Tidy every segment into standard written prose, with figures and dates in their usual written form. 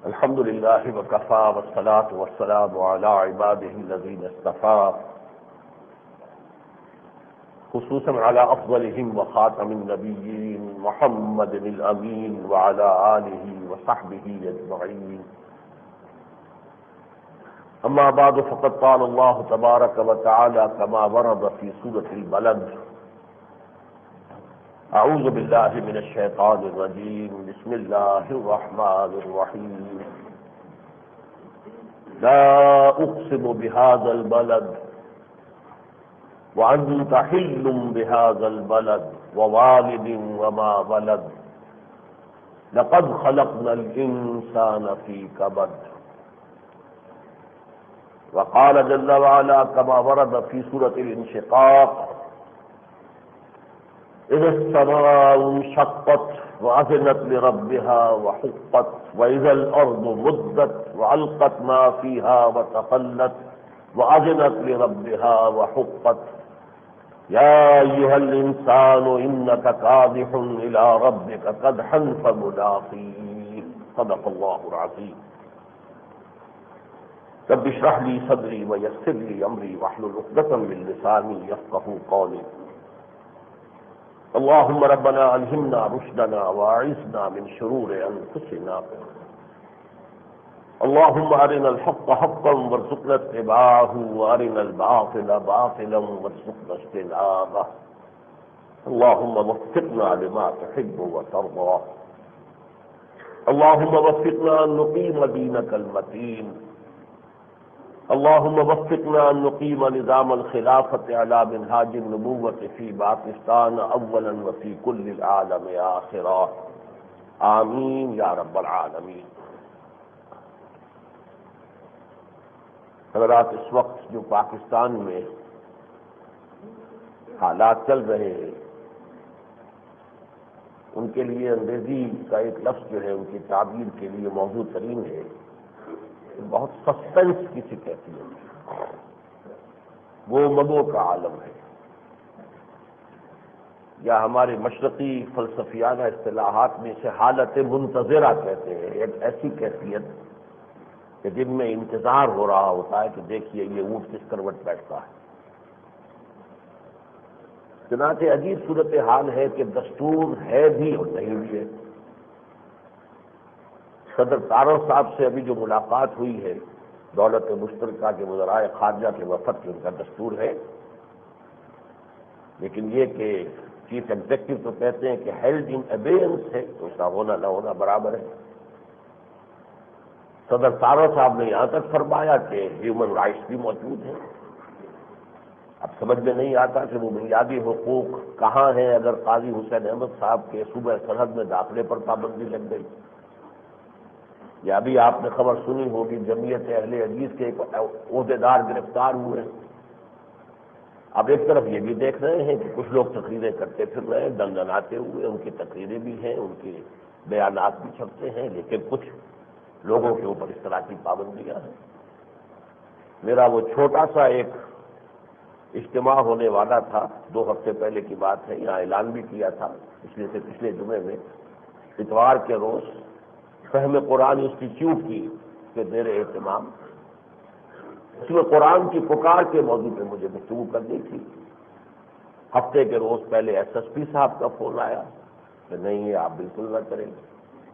الحمد لله وكفى والصلاة والسلام على عباده الذين اصطفى خصوصا على أفضلهم وخاتم النبيين محمد الأمين وعلى آله وصحبه أجمعين. أما بعد فقد قال الله تبارك وتعالى كما ورد في سورة البلد: أعوذ بالله من الشيطان الرجيم بسم الله الرحمن الرحيم. لا أقسم بهذا البلد وأنت حل بهذا البلد ووالد وما ولد لقد خلقنا الإنسان في كبد. وقال جل وعلا كما ورد في سورة الانشقاق: إذا السماء انشقت وأذنت لربها وحقت وإذا الأرض مدت وألقت ما فيها وتخلت وأذنت لربها وحقت. يا أيها الإنسان إنك كادح إلى ربك كدحا فملاقيه. صدق الله العظيم. رب اشرح لي صدري ويسر لي أمري واحلل عقدة من لساني يفقهوا قولي. اللهم ربنا ألهمنا رشدنا وأعذنا من شرور أنفسنا. اللهم أرنا الحق حقا وارزقنا اتباعه وأرنا الباطل باطلا وارزقنا اجتنابه. اللهم وفقنا لما تحب وترضى. اللهم وفقنا أن نقيم دينك المتين. اللهم وفقنا أن نقيم نظام الخلافة على منهاج النبوة في باکستان اولا وفي كل العالم آخرا. آمین یا رب العالمین. حضرات، اس وقت جو پاکستان میں حالات چل رہے ہیں ان کے لیے انگریزی کا ایک لفظ جو ہے ان کی تعبیر کے لیے موضوع ترین ہے. بہت سسپینس کی سی کیفیت ہے، وہ مدعو کا عالم ہے، یا ہمارے مشرقی فلسفیانہ اصطلاحات میں اسے حالت منتظرہ کہتے ہیں. ایک ایسی کیفیت کہ جن میں انتظار ہو رہا ہوتا ہے کہ دیکھیے یہ اونٹ کس کروٹ بیٹھتا ہے. چنانچہ عجیب صورتحال ہے کہ دستور ہے بھی اور نہیں بھی ہے. صدر طارر صاحب سے ابھی جو ملاقات ہوئی ہے دولت مشترکہ کے وزرائے خارجہ کے وفد کے، ان کا دستور ہے، لیکن یہ کہ چیف ایگزیکٹو تو کہتے ہیں کہ ہیلڈ ان ابیئنس ہے، تو اس کا ہونا نہ ہونا برابر ہے. صدر طارر صاحب نے یہاں تک فرمایا کہ ہیومن رائٹس بھی موجود ہیں. اب سمجھ میں نہیں آتا کہ وہ بنیادی حقوق کہاں ہیں اگر قاضی حسین احمد صاحب کے صوبہ سرحد میں داخلے پر پابندی لگ گئی. یا ابھی آپ نے خبر سنی ہوگی جمعیت اہل حدیث کے ایک عہدیدار گرفتار ہوئے. اب ایک طرف یہ بھی دیکھ رہے ہیں کہ کچھ لوگ تقریریں کرتے پھر رہے ہیں دندناتے ہوئے، ان کی تقریریں بھی ہیں، ان کے بیانات بھی چھپتے ہیں، لیکن کچھ لوگوں کے اوپر اس طرح کی پابندیاں ہیں. میرا وہ چھوٹا سا ایک اجتماع ہونے والا تھا، 2 ہفتے پہلے کی بات ہے، یہاں اعلان بھی کیا تھا پچھلے جمعے میں، اتوار کے روز فہم قرآن انسٹیٹیوٹ کی کے زیر اہتمام. اس میں قرآن کی پکار کے موضوع پہ مجھے گفتگو کرنی تھی. ہفتے کے روز پہلے ایس ایس پی صاحب کا فون آیا کہ نہیں یہ آپ بالکل نہ کریں.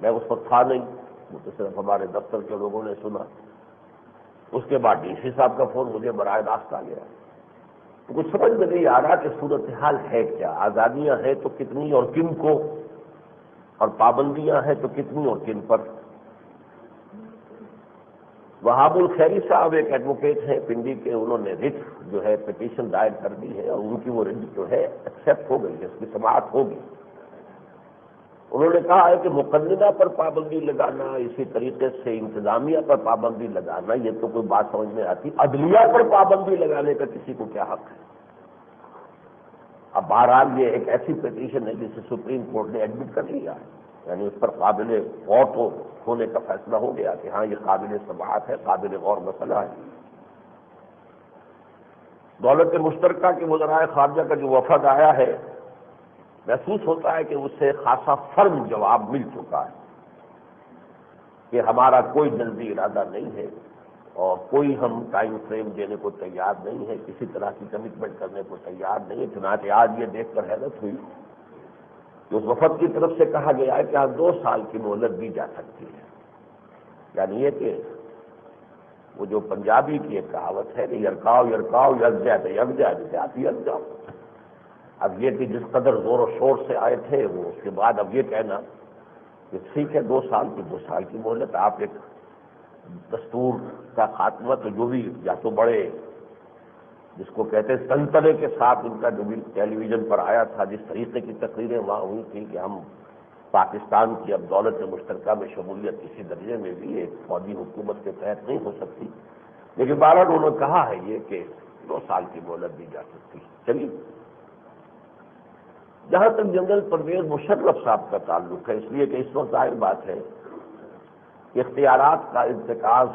میں اس وقت تھا نہیں، وہ تو صرف ہمارے دفتر کے لوگوں نے سنا. اس کے بعد ڈی سی صاحب کا فون مجھے براہ راست آ گیا. تو کچھ سمجھ میں نہیں آ رہا کہ صورتحال ہے کیا. آزادیاں ہیں تو کتنی اور کن کو، اور پابندیاں ہیں تو کتنی اور کن پر. وہاب الخیری صاحب ایک ایڈوکیٹ ہیں پنڈی کے، انہوں نے رٹ جو ہے پٹیشن دائر کر دی ہے اور ان کی وہ رٹ جو ہے ایکسیپٹ ہو گئی ہے، اس کی سماعت ہوگی. انہوں نے کہا ہے کہ مقننہ پر پابندی لگانا، اسی طریقے سے انتظامیہ پر پابندی لگانا، یہ تو کوئی بات سمجھ میں آتی. عدلیہ پر پابندی لگانے کا کسی کو کیا حق ہے؟ اب بہرحال یہ ایک ایسی پٹیشن ہے جسے سپریم کورٹ نے ایڈمٹ کر لیا ہے، یعنی اس پر قابل غور ہونے کا فیصلہ ہو گیا کہ ہاں یہ قابل سماعت ہے، قابل غور مسئلہ ہے. دولت مشترکہ کے وزرائے خارجہ کا جو وفد آیا ہے، محسوس ہوتا ہے کہ اس سے خاصا فرم جواب مل چکا ہے. کہ ہمارا کوئی جلدی ارادہ نہیں ہے اور کوئی ہم ٹائم فریم دینے کو تیار نہیں ہے، کسی طرح کی کمٹمنٹ کرنے کو تیار نہیں ہے۔ چنانچہ آج یہ دیکھ کر حیرت ہوئی کہ اس وفد کی طرف سے کہا گیا ہے کہ آپ 2 سال کی مہلت دی جا سکتی ہے۔ یعنی یہ کہ وہ جو پنجابی کی ایک کہاوت ہے کہ یرکاؤ یرکاؤ یک جائے تو یک جائے جیسے آپ یک جاؤ۔ اب یہ کہ جس قدر زور و شور سے آئے تھے وہ اس کے بعد اب یہ کہنا کہ ٹھیک ہے 2 سال کی 2 سال کی مہلت، آپ ایک دستور کا خاتمہ تو جو بھی یا تو بڑے جس کو کہتے ہیں سنترے کے ساتھ ان کا جو بھی ٹیلی ویژن پر آیا تھا، جس طریقے کی تقریریں وہاں ہوئی تھیں کہ ہم پاکستان کی اب دولت مشترکہ میں شمولیت کسی درجے میں بھی ایک فوجی حکومت کے تحت نہیں ہو سکتی، لیکن بہرحال انہوں نے کہا ہے یہ کہ 2 سال کی مہلت دی جا سکتی۔ چلیے جہاں تک جنرل پرویز مشرف صاحب کا تعلق ہے، اس لیے کہ اس وقت ظاہر بات ہے کہ اختیارات کا ارتکاز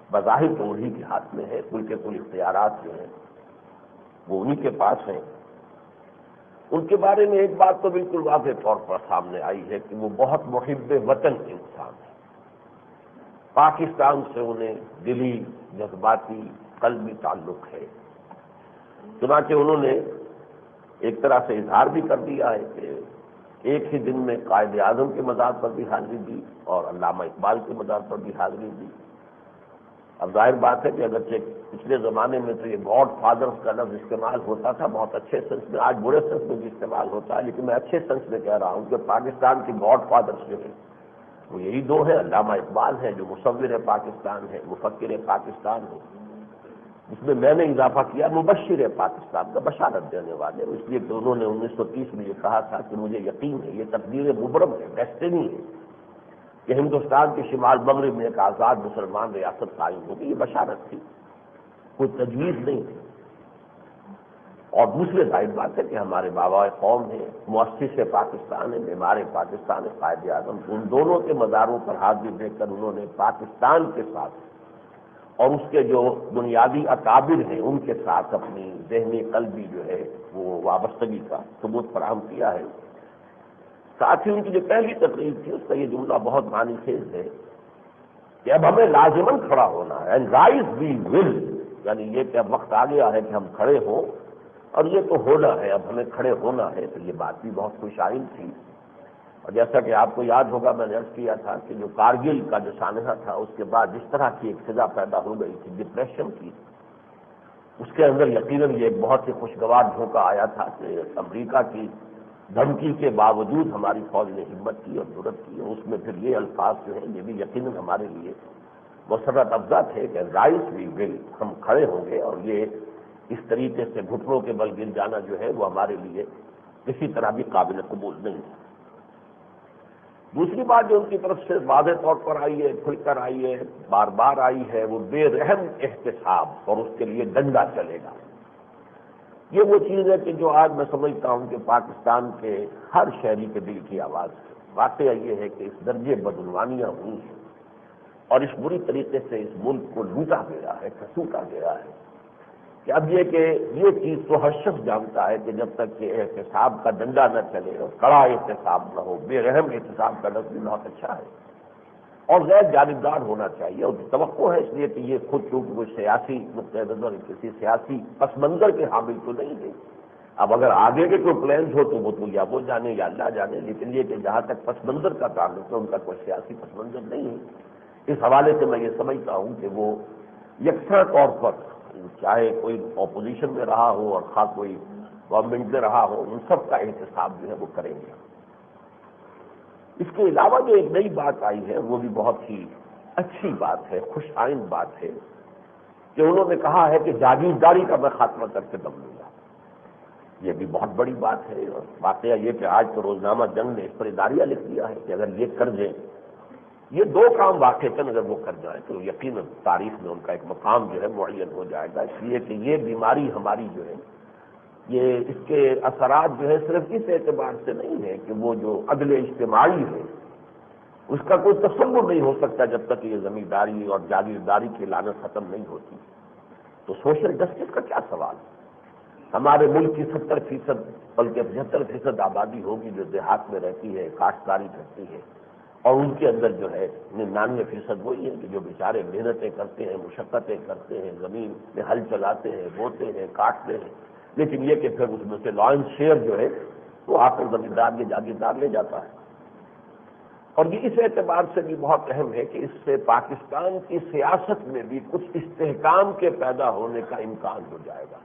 بظاہر تو انہی کے ہاتھ میں ہے، کل کے کل اختیارات جو ہیں وہ انہی کے پاس ہیں۔ ان کے بارے میں ایک بات تو بالکل واضح طور پر سامنے آئی ہے کہ وہ بہت محب وطن انسان ہیں۔ پاکستان سے انہیں دلی جذباتی قلبی تعلق ہے، چنانچہ انہوں نے ایک طرح سے اظہار بھی کر دیا ہے کہ ایک ہی دن میں قائد اعظم کے مزار پر بھی حاضری دی اور علامہ اقبال کے مزار پر بھی حاضری دی۔ اب ظاہر بات ہے کہ اگرچہ پچھلے زمانے میں تو یہ گاڈ فادرز کا لفظ استعمال ہوتا تھا بہت اچھے سینس میں، آج برے سینس میں بھی استعمال ہوتا ہے، لیکن میں اچھے سینس میں کہہ رہا ہوں کہ پاکستان کے گاڈ فادرز جو ہیں وہ یہی 2 ہیں، علامہ اقبال ہیں جو مصور پاکستان ہے، مفکر پاکستان ہے، جس میں نے اضافہ کیا مبشر پاکستان کا، بشارت دینے والے، اس لیے کہ انہوں نے 1930 میں یہ کہا تھا کہ مجھے یقین ہے، یہ تقدیر مبرم ہے، ڈیسٹنی ہے کہ ہندوستان کے شمال مغرب میں ایک آزاد مسلمان ریاست قائم ہوگی۔ یہ بشارت تھی، کوئی تجویز نہیں تھی۔ اور دوسرے ظاہر بات ہے کہ ہمارے بابا قوم ہیں، مؤسس پاکستان ہے، معمار پاکستان ہے قائد اعظم، ان دونوں کے مزاروں پر حاضری دے کر انہوں نے پاکستان کے ساتھ اور اس کے جو بنیادی اکابر ہیں ان کے ساتھ اپنی ذہنی قلبی جو ہے وہ وابستگی کا ثبوت فراہم کیا ہے۔ ساتھ ہی ان کی جو پہلی تقریر تھی اس کا یہ جملہ بہت معنی خیز ہے کہ اب ہمیں لازماً کھڑا ہونا ہے، اینڈ رائز وی ول، یعنی یہ کہ اب وقت آ گیا ہے کہ ہم کھڑے ہوں اور یہ تو ہونا ہے، اب ہمیں کھڑے ہونا ہے۔ تو یہ بات بھی بہت خوشائن تھی، اور جیسا کہ آپ کو یاد ہوگا میں نے عرض کیا تھا کہ جو کارگل کا جو سانحہ تھا اس کے بعد جس طرح کی ایک فضا پیدا ہو گئی تھی ڈپریشن کی، اس کے اندر یقیناً یہ ایک بہت ہی خوشگوار جھونکا آیا تھا کہ امریکہ کی دھمکی کے باوجود ہماری فوج نے ہمت کی اور جرأت کی، اور اس میں پھر یہ الفاظ جو ہیں یہ بھی یقیناً ہمارے لیے مسرت افزا تھے کہ رائز وی ول، ہم کھڑے ہوں گے، اور یہ اس طریقے سے گھٹنوں کے بل گر جانا جو ہے وہ ہمارے لیے کسی طرح بھی قابل قبول نہیں ہے۔ دوسری بات جو ان کی طرف سے واضح طور پر آئی ہے، کھل کر آئی ہے، بار بار آئی ہے، وہ بے رحم احتساب اور اس کے لیے ڈنڈا چلے گا۔ یہ وہ چیز ہے کہ جو آج میں سمجھتا ہوں کہ پاکستان کے ہر شہری کے دل کی آواز ہے۔ واقعہ یہ ہے کہ اس درجے بدعنوانیاں ہوئی ہیں اور اس بری طریقے سے اس ملک کو لوٹا گیا ہے، کھسوٹا گیا ہے کہ اب یہ کہ یہ چیز تو ہر شخص جانتا ہے کہ جب تک کہ احتساب کا ڈنڈا نہ چلے اور کڑا احتساب نہ ہو، بے رحم احتساب کا لفظ بھی بہت اچھا ہے اور غیر جانبدار ہونا چاہیے، اور توقع ہے اس لیے کہ یہ خود چونکہ کوئی سیاسی نقطۂ نظر کسی سیاسی پس منظر کے حامل تو نہیں ہے۔ اب اگر آگے کے کوئی پلانز ہو تو وہ تو یا وہ جانے یا اللہ جانے، لیکن یہ کہ جہاں تک پس منظر کا تعلق ہے ان کا کوئی سیاسی پس منظر نہیں ہے۔ اس حوالے سے میں یہ سمجھتا ہوں کہ وہ یکساں طور پر چاہے کوئی اپوزیشن میں رہا ہو اور خواہ کوئی گورنمنٹ میں رہا ہو، ان سب کا احتساب جو ہے وہ کریں گے۔ اس کے علاوہ جو ایک نئی بات آئی ہے وہ بھی بہت ہی اچھی بات ہے، خوش آئند بات ہے کہ انہوں نے کہا ہے کہ جاگیرداری کا میں خاتمہ کر کے دم لوں گا۔ یہ بھی بہت بڑی بات ہے، اور واقعہ یہ کہ آج تو روزنامہ جنگ نے اس پر اداریہ لکھ دیا ہے کہ اگر یہ کر دیں، یہ 2 کام واقعتاً اگر وہ کر جائیں تو یقیناً تاریخ میں ان کا ایک مقام جو ہے معین ہو جائے گا۔ اس لیے کہ یہ بیماری ہماری جو ہے یہ اس کے اثرات جو ہے صرف اس اعتبار سے نہیں ہے کہ وہ جو عدل اجتماعی ہے اس کا کوئی تصور نہیں ہو سکتا جب تک یہ زمینداری اور جاگیرداری کی لعنت ختم نہیں ہوتی۔ تو سوشل جسٹس کا کیا سوال ہے؟ ہمارے ملک کی 70% بلکہ 75% آبادی ہوگی جو دیہات میں رہتی ہے، کاشتکاری کرتی ہے، اور ان کے اندر جو ہے 99% وہی ہے کہ جو بیچارے محنتیں کرتے ہیں، مشقتیں کرتے ہیں، زمین میں ہل چلاتے ہیں، بوتے ہیں، کاٹتے ہیں، لیکن یہ کہ پھر اس میں سے لائن شیئر جو ہے وہ آ کر زمیندار یا جاگیردار لے جاتا ہے۔ اور یہ اس اعتبار سے بھی بہت اہم ہے کہ اس سے پاکستان کی سیاست میں بھی کچھ استحکام کے پیدا ہونے کا امکان ہو جائے گا۔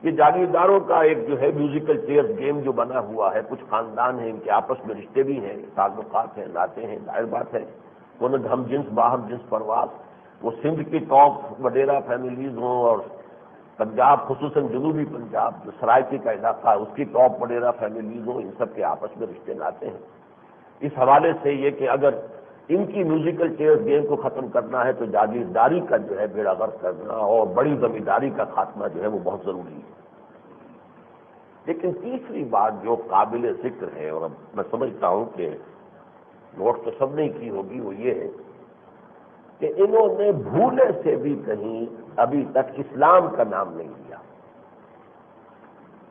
یہ جاگیرداروں کا ایک جو ہے میوزیکل چیئر گیم جو بنا ہوا ہے، کچھ خاندان ہیں، ان کے آپس میں رشتے بھی ہیں، تعلقات ہیں، ناطے ہیں، ظاہر بات ہے وہ ہم جنس باہم جنس پرواز، وہ سندھ کی ٹاپ وڈیرا فیملیز ہوں اور پنجاب خصوصاً جنوبی پنجاب جو سرائکی کا علاقہ ہے اس کی ٹاپ وڈیرا فیملیز ہوں، ان سب کے آپس میں رشتے ناطے ہیں۔ اس حوالے سے یہ کہ اگر ان کی میوزیکل چیئر گیم کو ختم کرنا ہے تو جاگیرداری کا جو ہے بیڑا غرق کرنا اور بڑی زمینداری کا خاتمہ جو ہے وہ بہت ضروری ہے۔ لیکن تیسری بات جو قابل ذکر ہے، اور اب میں سمجھتا ہوں کہ نوٹ تو سب نے کی ہوگی، وہ یہ ہے کہ انہوں نے بھولے سے بھی کہیں ابھی تک اسلام کا نام نہیں لیا۔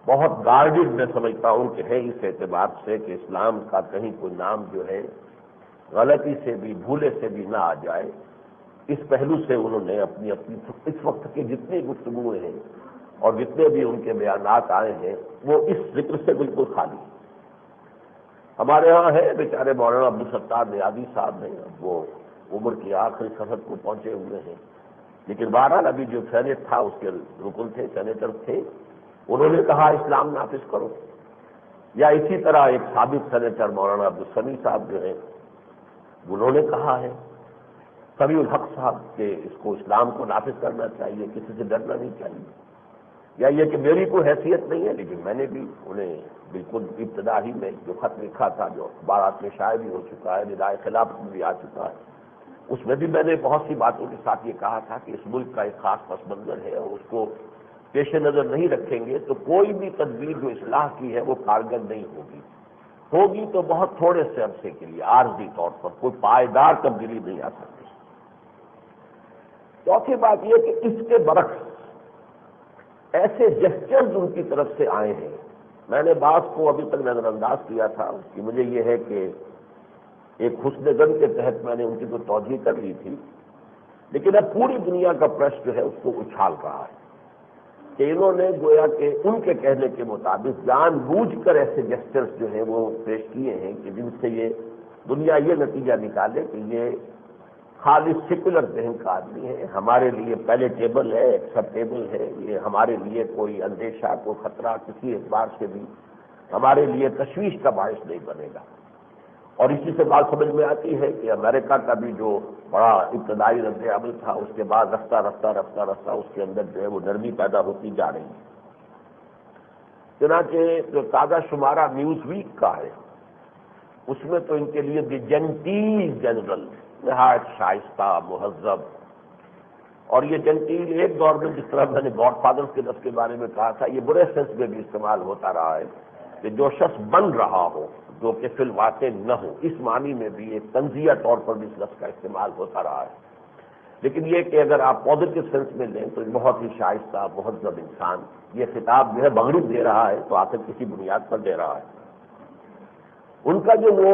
بہت گارڈڈ میں سمجھتا ہوں کہ ہے اس اعتبار سے کہ اسلام کا کہیں کوئی نام جو ہے غلطی سے بھی بھولے سے بھی نہ آ جائے، اس پہلو سے انہوں نے اپنی اس وقت کے جتنی گفتگویں ہیں اور جتنے بھی ان کے بیانات آئے ہیں وہ اس ذکر سے بالکل خالی ہیں۔ ہمارے ہاں ہے بیچارے مولانا عبدالستار نیازی صاحب ہیں، اب وہ عمر کی آخری سرحد کو پہنچے ہوئے ہیں، لیکن بہرحال ابھی جو سینٹ تھا اس کے رکن تھے، سینیٹر تھے، انہوں نے کہا اسلام نافذ کرو۔ یا اسی طرح ایک سابق سینیٹر مولانا عبدالسمیع صاحب جو ہیں انہوں نے کہا ہے، سمیع الحق صاحب، کہ اس کو اسلام کو نافذ کرنا چاہیے، کسی سے ڈرنا نہیں چاہیے۔ یا یہ کہ میری کوئی حیثیت نہیں ہے، لیکن میں نے بھی انہیں بالکل ابتدا ہی میں جو خط لکھا تھا جو اخبارات میں شائع بھی ہو چکا ہے، ندائے خلافت میں بھی آ چکا ہے، اس میں بھی میں نے بہت سی باتوں کے ساتھ یہ کہا تھا کہ اس ملک کا ایک خاص پس منظر ہے اور اس کو پیش نظر نہیں رکھیں گے تو کوئی بھی تدبیر جو اصلاح کی ہے وہ کارگر نہیں ہوگی تو بہت تھوڑے سے عرصے کے لیے عارضی طور پر، کوئی پائیدار تبدیلی نہیں آ سکتی۔ چوتھی بات یہ کہ اس کے برعکس ایسے جسچرز ان کی طرف سے آئے ہیں، میں نے بعض کو ابھی تک نظر انداز کیا تھا کہ مجھے یہ ہے کہ ایک حسن ظن کے تحت میں نے ان کی تو توجہ کر لی تھی، لیکن اب پوری دنیا کا پریس جو ہے اس کو اچھال رہا ہے کہ انہوں نے گویا کہ ان کے کہنے کے مطابق جان بوجھ کر ایسے جسچرز جو ہیں وہ پیش کیے ہیں کہ جن سے یہ دنیا یہ نتیجہ نکالے کہ یہ خالص سیکولر ذہن کا آدمی ہے، ہمارے لیے پیلیٹیبل ہے، ایکسیپٹیبل ہے، یہ ہمارے لیے کوئی اندیشہ، کوئی خطرہ کسی اعتبار سے بھی ہمارے لیے تشویش کا باعث نہیں بنے گا۔ اور اسی سے بات سمجھ میں آتی ہے کہ امریکہ کا بھی جو بڑا ابتدائی رد عمل تھا اس کے بعد رفتہ رفتہ اس کے اندر جو ہے وہ نرمی پیدا ہوتی جا رہی ہے۔ چنانچہ جو تازہ شمارہ نیوز ویک کا ہے اس میں تو ان کے لیے دی جنٹیل جنرل، نہایت شائستہ، مہذب، اور یہ جنٹیل ایک دور میں جس طرح میں نے گاڈ فادر کے لفظ کے بارے میں کہا تھا، یہ برے سینس میں بھی استعمال ہوتا رہا ہے کہ جو شخص بن رہا ہو جو کہ فی الواقع نہ ہو، اس معنی میں بھی ایک تنزیہ طور پر بھی اس لفظ کا استعمال ہوتا رہا ہے۔ لیکن یہ کہ اگر آپ پازیٹو سینس میں لیں تو بہت ہی شائستہ، مہذب انسان یہ خطاب جو ہے مغرب دے رہا ہے تو آخر کسی بنیاد پر دے رہا ہے۔ ان کا جو وہ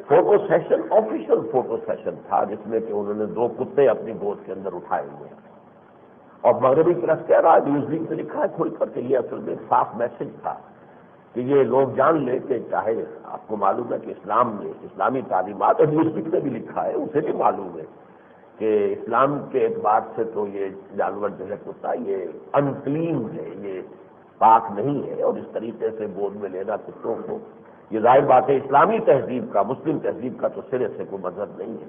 photo session official photo session تھا جس میں کہ انہوں نے 2 کتے اپنی گود کے اندر اٹھائے ہوئے ہیں، اور مغربی پریس کہہ رہا ہے، نیوز ویک میں لکھا ہے کھول کر کے یہ اصل میں صاف میسج تھا کہ یہ لوگ جان لیں کہ چاہے آپ کو معلوم ہے کہ اسلام میں اسلامی تعلیمات، اور نیوز ویک نے بھی لکھا ہے اسے بھی معلوم ہے کہ اسلام کے اعتبار سے تو یہ جانور جو ہے کتا یہ انکلین ہے، یہ پاک نہیں ہے، اور اس طریقے سے گود میں لینا کتوں کو یہ ظاہر بات ہے اسلامی تہذیب کا، مسلم تہذیب کا تو سرے سے کوئی مذہب نہیں ہے۔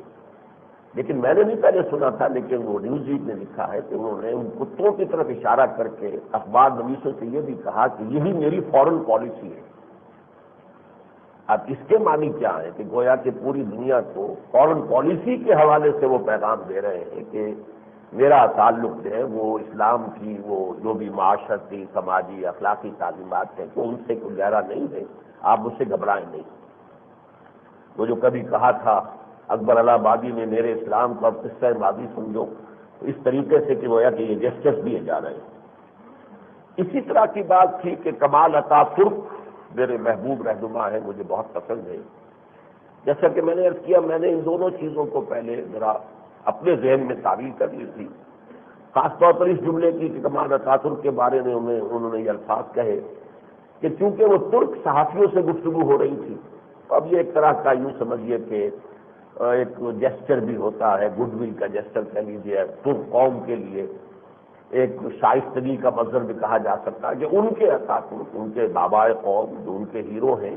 لیکن میں نے نہیں پہلے سنا تھا، لیکن وہ نیوز ویک نے لکھا ہے کہ انہوں نے ان کتوں کی طرف اشارہ کر کے اخبار نویسوں سے یہ بھی کہا کہ یہی میری فورن پالیسی ہے۔ اب اس کے معنی کیا ہے کہ گویا کہ پوری دنیا کو فورن پالیسی کے حوالے سے وہ پیغام دے رہے ہیں کہ میرا تعلق جو ہے وہ اسلام کی وہ جو بھی معاشرتی، سماجی، اخلاقی تعلیمات ہیں تو ان سے کوئی گہرا نہیں ہے، آپ مجھ سے گھبرائیں نہیں۔ وہ جو کبھی کہا تھا اکبر آبادی نے میرے اسلام کو اب قصہ ماضی سمجھو، تو اس طریقے سے کہ گویا کہ یہ جسٹس دیے جا رہے ہیں۔ اسی طرح کی بات تھی کہ کمال عطا ترک میرے محبوب رہنما ہے، مجھے بہت پسند ہے، جیسا کہ میں نے عرض کیا، میں نے ان دونوں چیزوں کو پہلے ذرا اپنے ذہن میں تعویل کر لی تھی، خاص طور پر اس جملے کی کہ کمال اتاترک کے بارے میں انہوں نے یہ الفاظ کہے کہ چونکہ وہ ترک صحافیوں سے گفتگو ہو رہی تھی، اب یہ ایک طرح کا یوں سمجھیے کہ ایک جیسچر بھی ہوتا ہے، گڈ ول کا جیسچر کہہ لیجیے، ترک قوم کے لیے ایک شائستگی کا مظہر بھی کہا جا سکتا ہے کہ ان کے اتاترک، ان کے بابائے قوم جو ان کے ہیرو ہیں،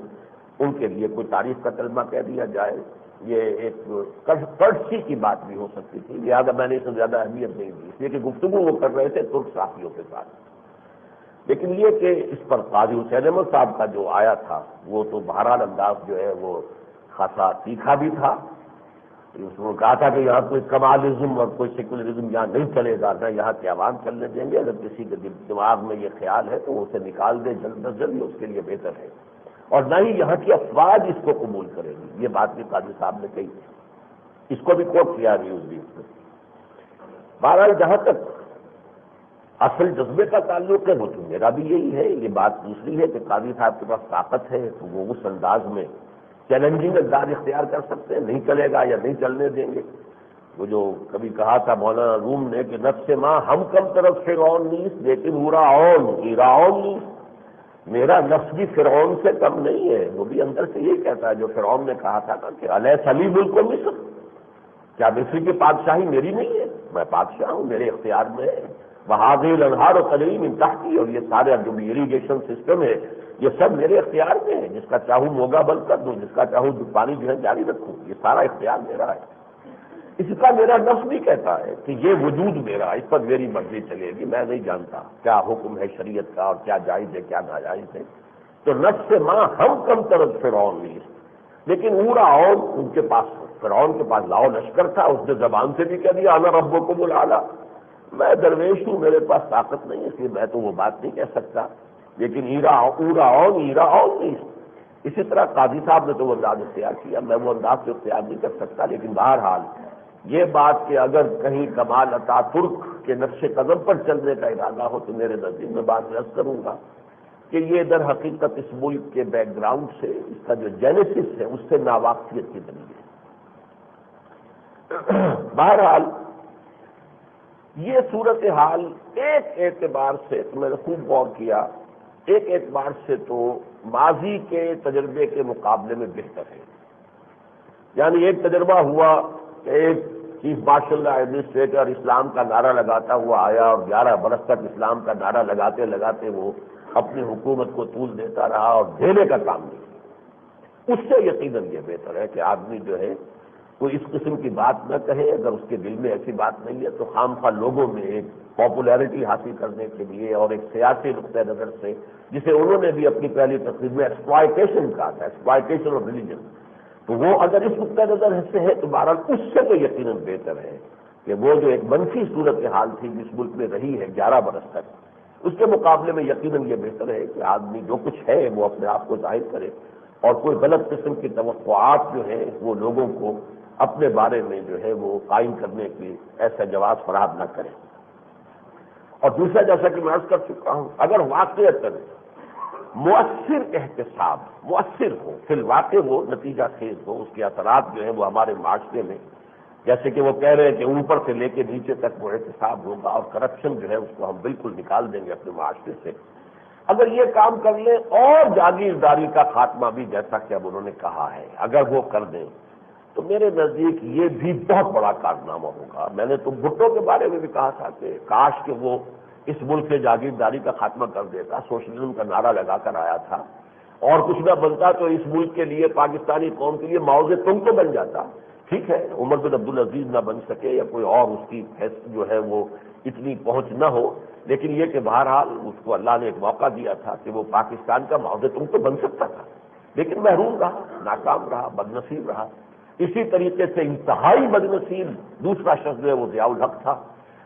ان کے لیے کوئی تعریف کا کلمہ کہہ دیا جائے، یہ ایک کڑسی کی بات بھی ہو سکتی تھی، لہٰذا میں نے اس میں زیادہ اہمیت نہیں دی، اس لیے کہ گفتگو وہ کر رہے تھے ترک صحافیوں کے ساتھ۔ لیکن یہ کہ اس پر قاضی حسین احمد صاحب کا جو آیا تھا وہ تو بہرحال انداز جو ہے وہ خاصا تیکھا بھی تھا۔ اس نے کہا تھا کہ یہاں کوئی کمالزم اور کوئی سیکولرزم یہاں نہیں چلے گا، نہ یہاں کے عوام چلنے دیں گے، اگر کسی کے دماغ میں یہ خیال ہے تو اسے نکال دے جلد از جلد، اس کے لیے بہتر ہے، اور نہ ہی یہاں کی افواج اس کو قبول کرے گی۔ یہ بات بھی قاضی صاحب نے کہی، اس کو بھی کوٹ کیا نیوز ویک میں۔ بہرحال جہاں تک اصل جذبے کا تعلق ہے وہ تو میرا بھی یہی ہے، یہ بات دوسری ہے کہ قاضی صاحب کے پاس طاقت ہے تو وہ اس انداز میں چیلنجنگ انداز اختیار کر سکتے ہیں، نہیں چلے گا یا نہیں چلنے دیں گے۔ وہ جو کبھی کہا تھا مولانا روم نے کہ نفس ماں ہم کم طرف فرعون نیست لیکن ہورعون ایرعون نیست، میرا نفس بھی فرعون سے کم نہیں ہے، وہ بھی اندر سے یہ کہتا ہے جو فرعون نے کہا تھا کہ الیس لی ملک مصر، کیا مصر کی بادشاہی میری نہیں ہے، میں بادشاہ ہوں، میرے اختیار میں ہے، وہذہ الانہار تجری من تحتی، اور یہ سارا جو بھی اریگیشن سسٹم ہے یہ سب میرے اختیار میں ہے، جس کا چاہوں موگا بند کر دوں، جس کا چاہوں پانی جو ہے جاری رکھوں، یہ سارا اختیار میرا ہے۔ اس کا میرا نفس بھی کہتا ہے کہ یہ وجود میرا، اس پر میری مرضی چلے گی، میں نہیں جانتا کیا حکم ہے شریعت کا اور کیا جائز ہے کیا ناجائز ہے۔ تو نفس ماں ہم کم طرف فرعون نیست، لیکن ہورعون ان کے پاس، فرعون کے پاس لاؤ لشکر تھا، اس نے زبان سے بھی کہہ دیا انا ربکم الاعلی، میں درویش ہوں، میرے پاس طاقت نہیں، اس لیے میں تو وہ بات نہیں کہہ سکتا، لیکن ہورعون نیست۔ اسی طرح قاضی صاحب نے تو وہ انداز اختیار کیا، میں وہ انداز تو اختیار نہیں کر سکتا، لیکن بہرحال یہ بات کہ اگر کہیں کمال اتاترک کے نقش قدم پر چلنے کا ارادہ ہو تو میرے نزدیک میں بات عرض کروں گا کہ یہ در حقیقت اس ملک کے بیک گراؤنڈ سے، اس کا جو جینیسس ہے اس سے ناواقفیت کی دلیل ہے۔ بہرحال یہ صورتحال ایک اعتبار سے تو میں نے خوب غور کیا، ایک اعتبار سے تو ماضی کے تجربے کے مقابلے میں بہتر ہے۔ یعنی ایک تجربہ ہوا کہ ایک چیف مارشل ایڈمنسٹریٹر اسلام کا نعرہ لگاتا ہوا آیا اور 11 برس تک اسلام کا نعرہ لگاتے لگاتے وہ اپنی حکومت کو طول دیتا رہا اور دینے کا کام نہیں کیا۔ اس سے یقیناً یہ بہتر ہے کہ آدمی جو ہے کوئی اس قسم کی بات نہ کہے، اگر اس کے دل میں ایسی بات نہیں ہے تو خام خواہ لوگوں میں ایک پاپولیرٹی حاصل کرنے کے لیے اور ایک سیاسی نقطۂ نظر سے، جسے انہوں نے بھی اپنی پہلی تقریر میں ایکسپلائٹیشن کہا تھا، ایکسپلائٹیشن آف ریلیجن، تو وہ اگر اس نقطۂ نظر سے ہے تو بہرحال اس سے تو یقیناً بہتر ہے کہ وہ جو ایک منفی صورتحال تھی جس ملک میں رہی ہے 11 برس تک، اس کے مقابلے میں یقیناً یہ بہتر ہے کہ آدمی جو کچھ ہے وہ اپنے آپ کو ظاہر کرے اور کوئی غلط قسم کی توقعات جو ہیں وہ لوگوں کو اپنے بارے میں جو ہے وہ قائم کرنے کی ایسا جواز فراہم نہ کرے۔ اور دوسرا، جیسا کہ میں عرض کر چکا ہوں، اگر واقعتاً مؤثر احتساب مؤثر ہو، فی الواقع وہ نتیجہ خیز ہو، اس کے اثرات جو ہیں وہ ہمارے معاشرے میں، جیسے کہ وہ کہہ رہے ہیں کہ اوپر سے لے کے نیچے تک وہ احتساب ہوگا اور کرپشن جو ہے اس کو ہم بالکل نکال دیں گے اپنے معاشرے سے، اگر یہ کام کر لیں اور جاگیرداری کا خاتمہ بھی جیسا کہ اب انہوں نے کہا ہے اگر وہ کر دیں تو میرے نزدیک یہ بھی بہت بڑا کارنامہ ہوگا۔ میں نے تو بھٹو کے بارے میں بھی کہا تھا کہ کاش کہ وہ اس ملک سے جاگیرداری کا خاتمہ کر دیتا، سوشلزم کا نعرہ لگا کر آیا تھا، اور کچھ نہ بنتا تو اس ملک کے لیے، پاکستانی قوم کے لیے معاوض تنگ تو بن جاتا۔ ٹھیک ہے عمر بن عبدالعزیز نہ بن سکے یا کوئی اور اس کی جو ہے وہ اتنی پہنچ نہ ہو، لیکن یہ کہ بہرحال اس کو اللہ نے ایک موقع دیا تھا کہ وہ پاکستان کا معاوض تنگ تو بن سکتا تھا، لیکن محروم رہا، ناکام رہا، بدنصیب رہا۔ اسی طریقے سے انتہائی بدنصیب دوسرا شخص جو ہے وہ ضیاء الحق تھا،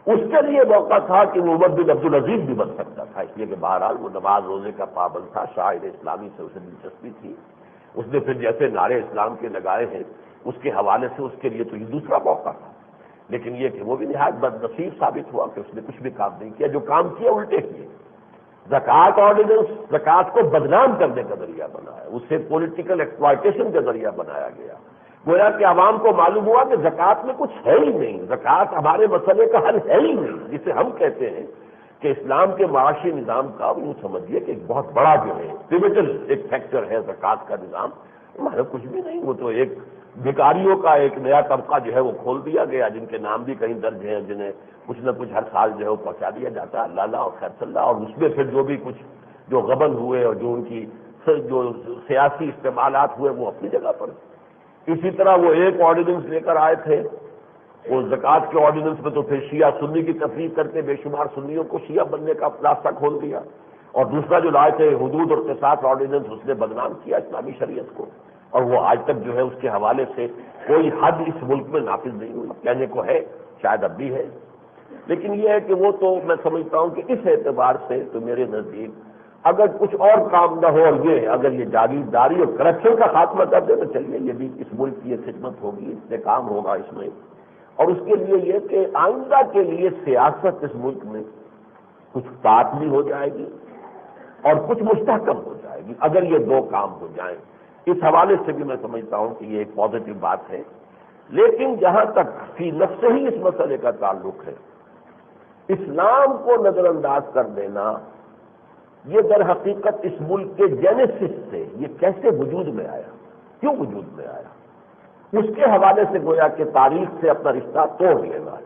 اس کے لیے موقع تھا کہ وہ عمر بن عبدالعزیز بھی بن سکتا تھا، اس لیے کہ بہرحال وہ نماز روزے کا پابند تھا، شاعر اسلامی سے اسے دلچسپی تھی، اس نے پھر جیسے نعرے اسلام کے لگائے ہیں اس کے حوالے سے اس کے لیے تو یہ دوسرا موقع تھا، لیکن یہ کہ وہ بھی نہایت بدنصیب ثابت ہوا کہ اس نے کچھ بھی کام نہیں کیا، جو کام کیا الٹے کیے۔ زکوٰۃ آرڈیننس زکوٰۃ کو بدنام کرنے کا ذریعہ بنا ہے، اسے پولیٹیکل ایکسپلائٹیشن کا ذریعہ بنایا گیا، گویا کہ عوام کو معلوم ہوا کہ زکوٰۃ میں کچھ ہے ہی نہیں، زکوٰۃ ہمارے مسئلے کا حل ہے ہی نہیں، جسے ہم کہتے ہیں کہ اسلام کے معاشی نظام کا یوں سمجھیے کہ ایک بہت بڑا جو ہے پیوٹل ایک فیکٹر ہے زکوٰۃ کا نظام، ہمارا کچھ بھی نہیں، وہ تو ایک بھکاریوں کا ایک نیا طبقہ جو ہے وہ کھول دیا گیا، جن کے نام بھی کہیں درج ہیں، جنہیں کچھ نہ کچھ ہر سال جو ہے وہ پہنچا دیا جاتا ہے، اللہ اللہ اور خیر صلی اللہ، اور اس میں پھر جو بھی کچھ جو غبن ہوئے اور جو ان کی جو سیاسی استعمالات ہوئے وہ اپنی جگہ پر۔ اسی طرح وہ ایک آرڈیننس لے کر آئے تھے، وہ زکوٰۃ کے آرڈیننس میں تو پھر شیعہ سنی کی تفریق کر کے بے شمار سنیوں کو شیعہ بننے کا راستہ کھول دیا، اور دوسرا جو لائے تھے حدود اور قصاص آرڈیننس، اس نے بدنام کیا اسلامی شریعت کو، اور وہ آج تک جو ہے اس کے حوالے سے کوئی حد اس ملک میں نافذ نہیں ہوئی، کہنے کو ہے شاید اب بھی ہے، لیکن یہ ہے کہ وہ تو میں سمجھتا ہوں کہ اس اعتبار سے تو میرے نزدیک اگر کچھ اور کام نہ ہو، اور یہ اگر یہ جاگیرداری اور کرپشن کا خاتمہ کر دے تو چلیے یہ بھی اس ملک کی یہ خدمت ہوگی، اس سے کام ہوگا اس میں، اور اس کے لیے یہ کہ آئندہ کے لیے سیاست اس ملک میں کچھ تعطیل ہو جائے گی اور کچھ مستحکم ہو جائے گی اگر یہ دو کام ہو جائیں۔ اس حوالے سے بھی میں سمجھتا ہوں کہ یہ ایک پازیٹو بات ہے، لیکن جہاں تک فی نفس ہی اس مسئلے کا تعلق ہے، اسلام کو نظر انداز کر دینا یہ در حقیقت اس ملک کے جینیسس سے یہ کیسے وجود میں آیا، کیوں وجود میں آیا، اس کے حوالے سے گویا کہ تاریخ سے اپنا رشتہ توڑ لینا ہے۔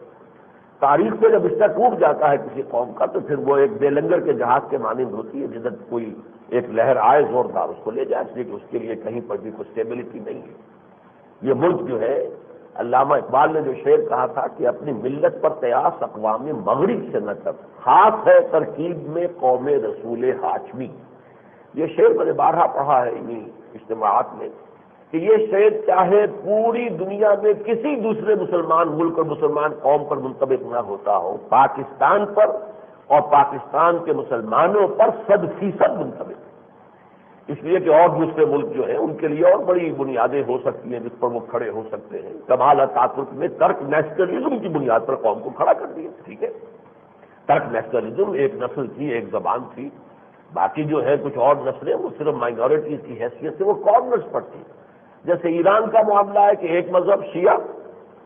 تاریخ سے جب رشتہ ٹوٹ جاتا ہے کسی قوم کا تو پھر وہ ایک بے لنگر کے جہاز کے مانند ہوتی ہے، جدھر کوئی ایک لہر آئے زوردار اس کو لے جائے، اس لیے کہ اس کے لیے کہیں پر بھی کوئی اسٹیبلٹی نہیں ہے۔ یہ ملک جو ہے، علامہ اقبال نے جو شعر کہا تھا کہ اپنی ملت پر قیاس اقوام مغرب سے نہ کر، خاص ہے ترکیب میں قوم رسول ہاشمی۔ یہ شعر میں نے بارہا پڑھا ہے انہی اجتماعات میں کہ یہ شعر چاہے پوری دنیا میں کسی دوسرے مسلمان ملک اور مسلمان قوم پر منطبق نہ ہوتا ہو، پاکستان پر اور پاکستان کے مسلمانوں پر 100% منطبق ہے، اس لیے کہ اور دوسرے ملک جو ہیں ان کے لیے اور بڑی بنیادیں ہو سکتی ہیں جس پر وہ کھڑے ہو سکتے ہیں۔ کمال اتاترک نے ترک نیشنلزم کی بنیاد پر قوم کو کھڑا کر دیا، ٹھیک ہے، ترک نیشنلزم ایک نسل تھی، ایک زبان تھی، باقی جو ہے کچھ اور نسلیں وہ صرف مائنورٹیز کی حیثیت سے وہ کارنرز پر تھی۔ جیسے ایران کا معاملہ ہے کہ ایک مذہب شیعہ،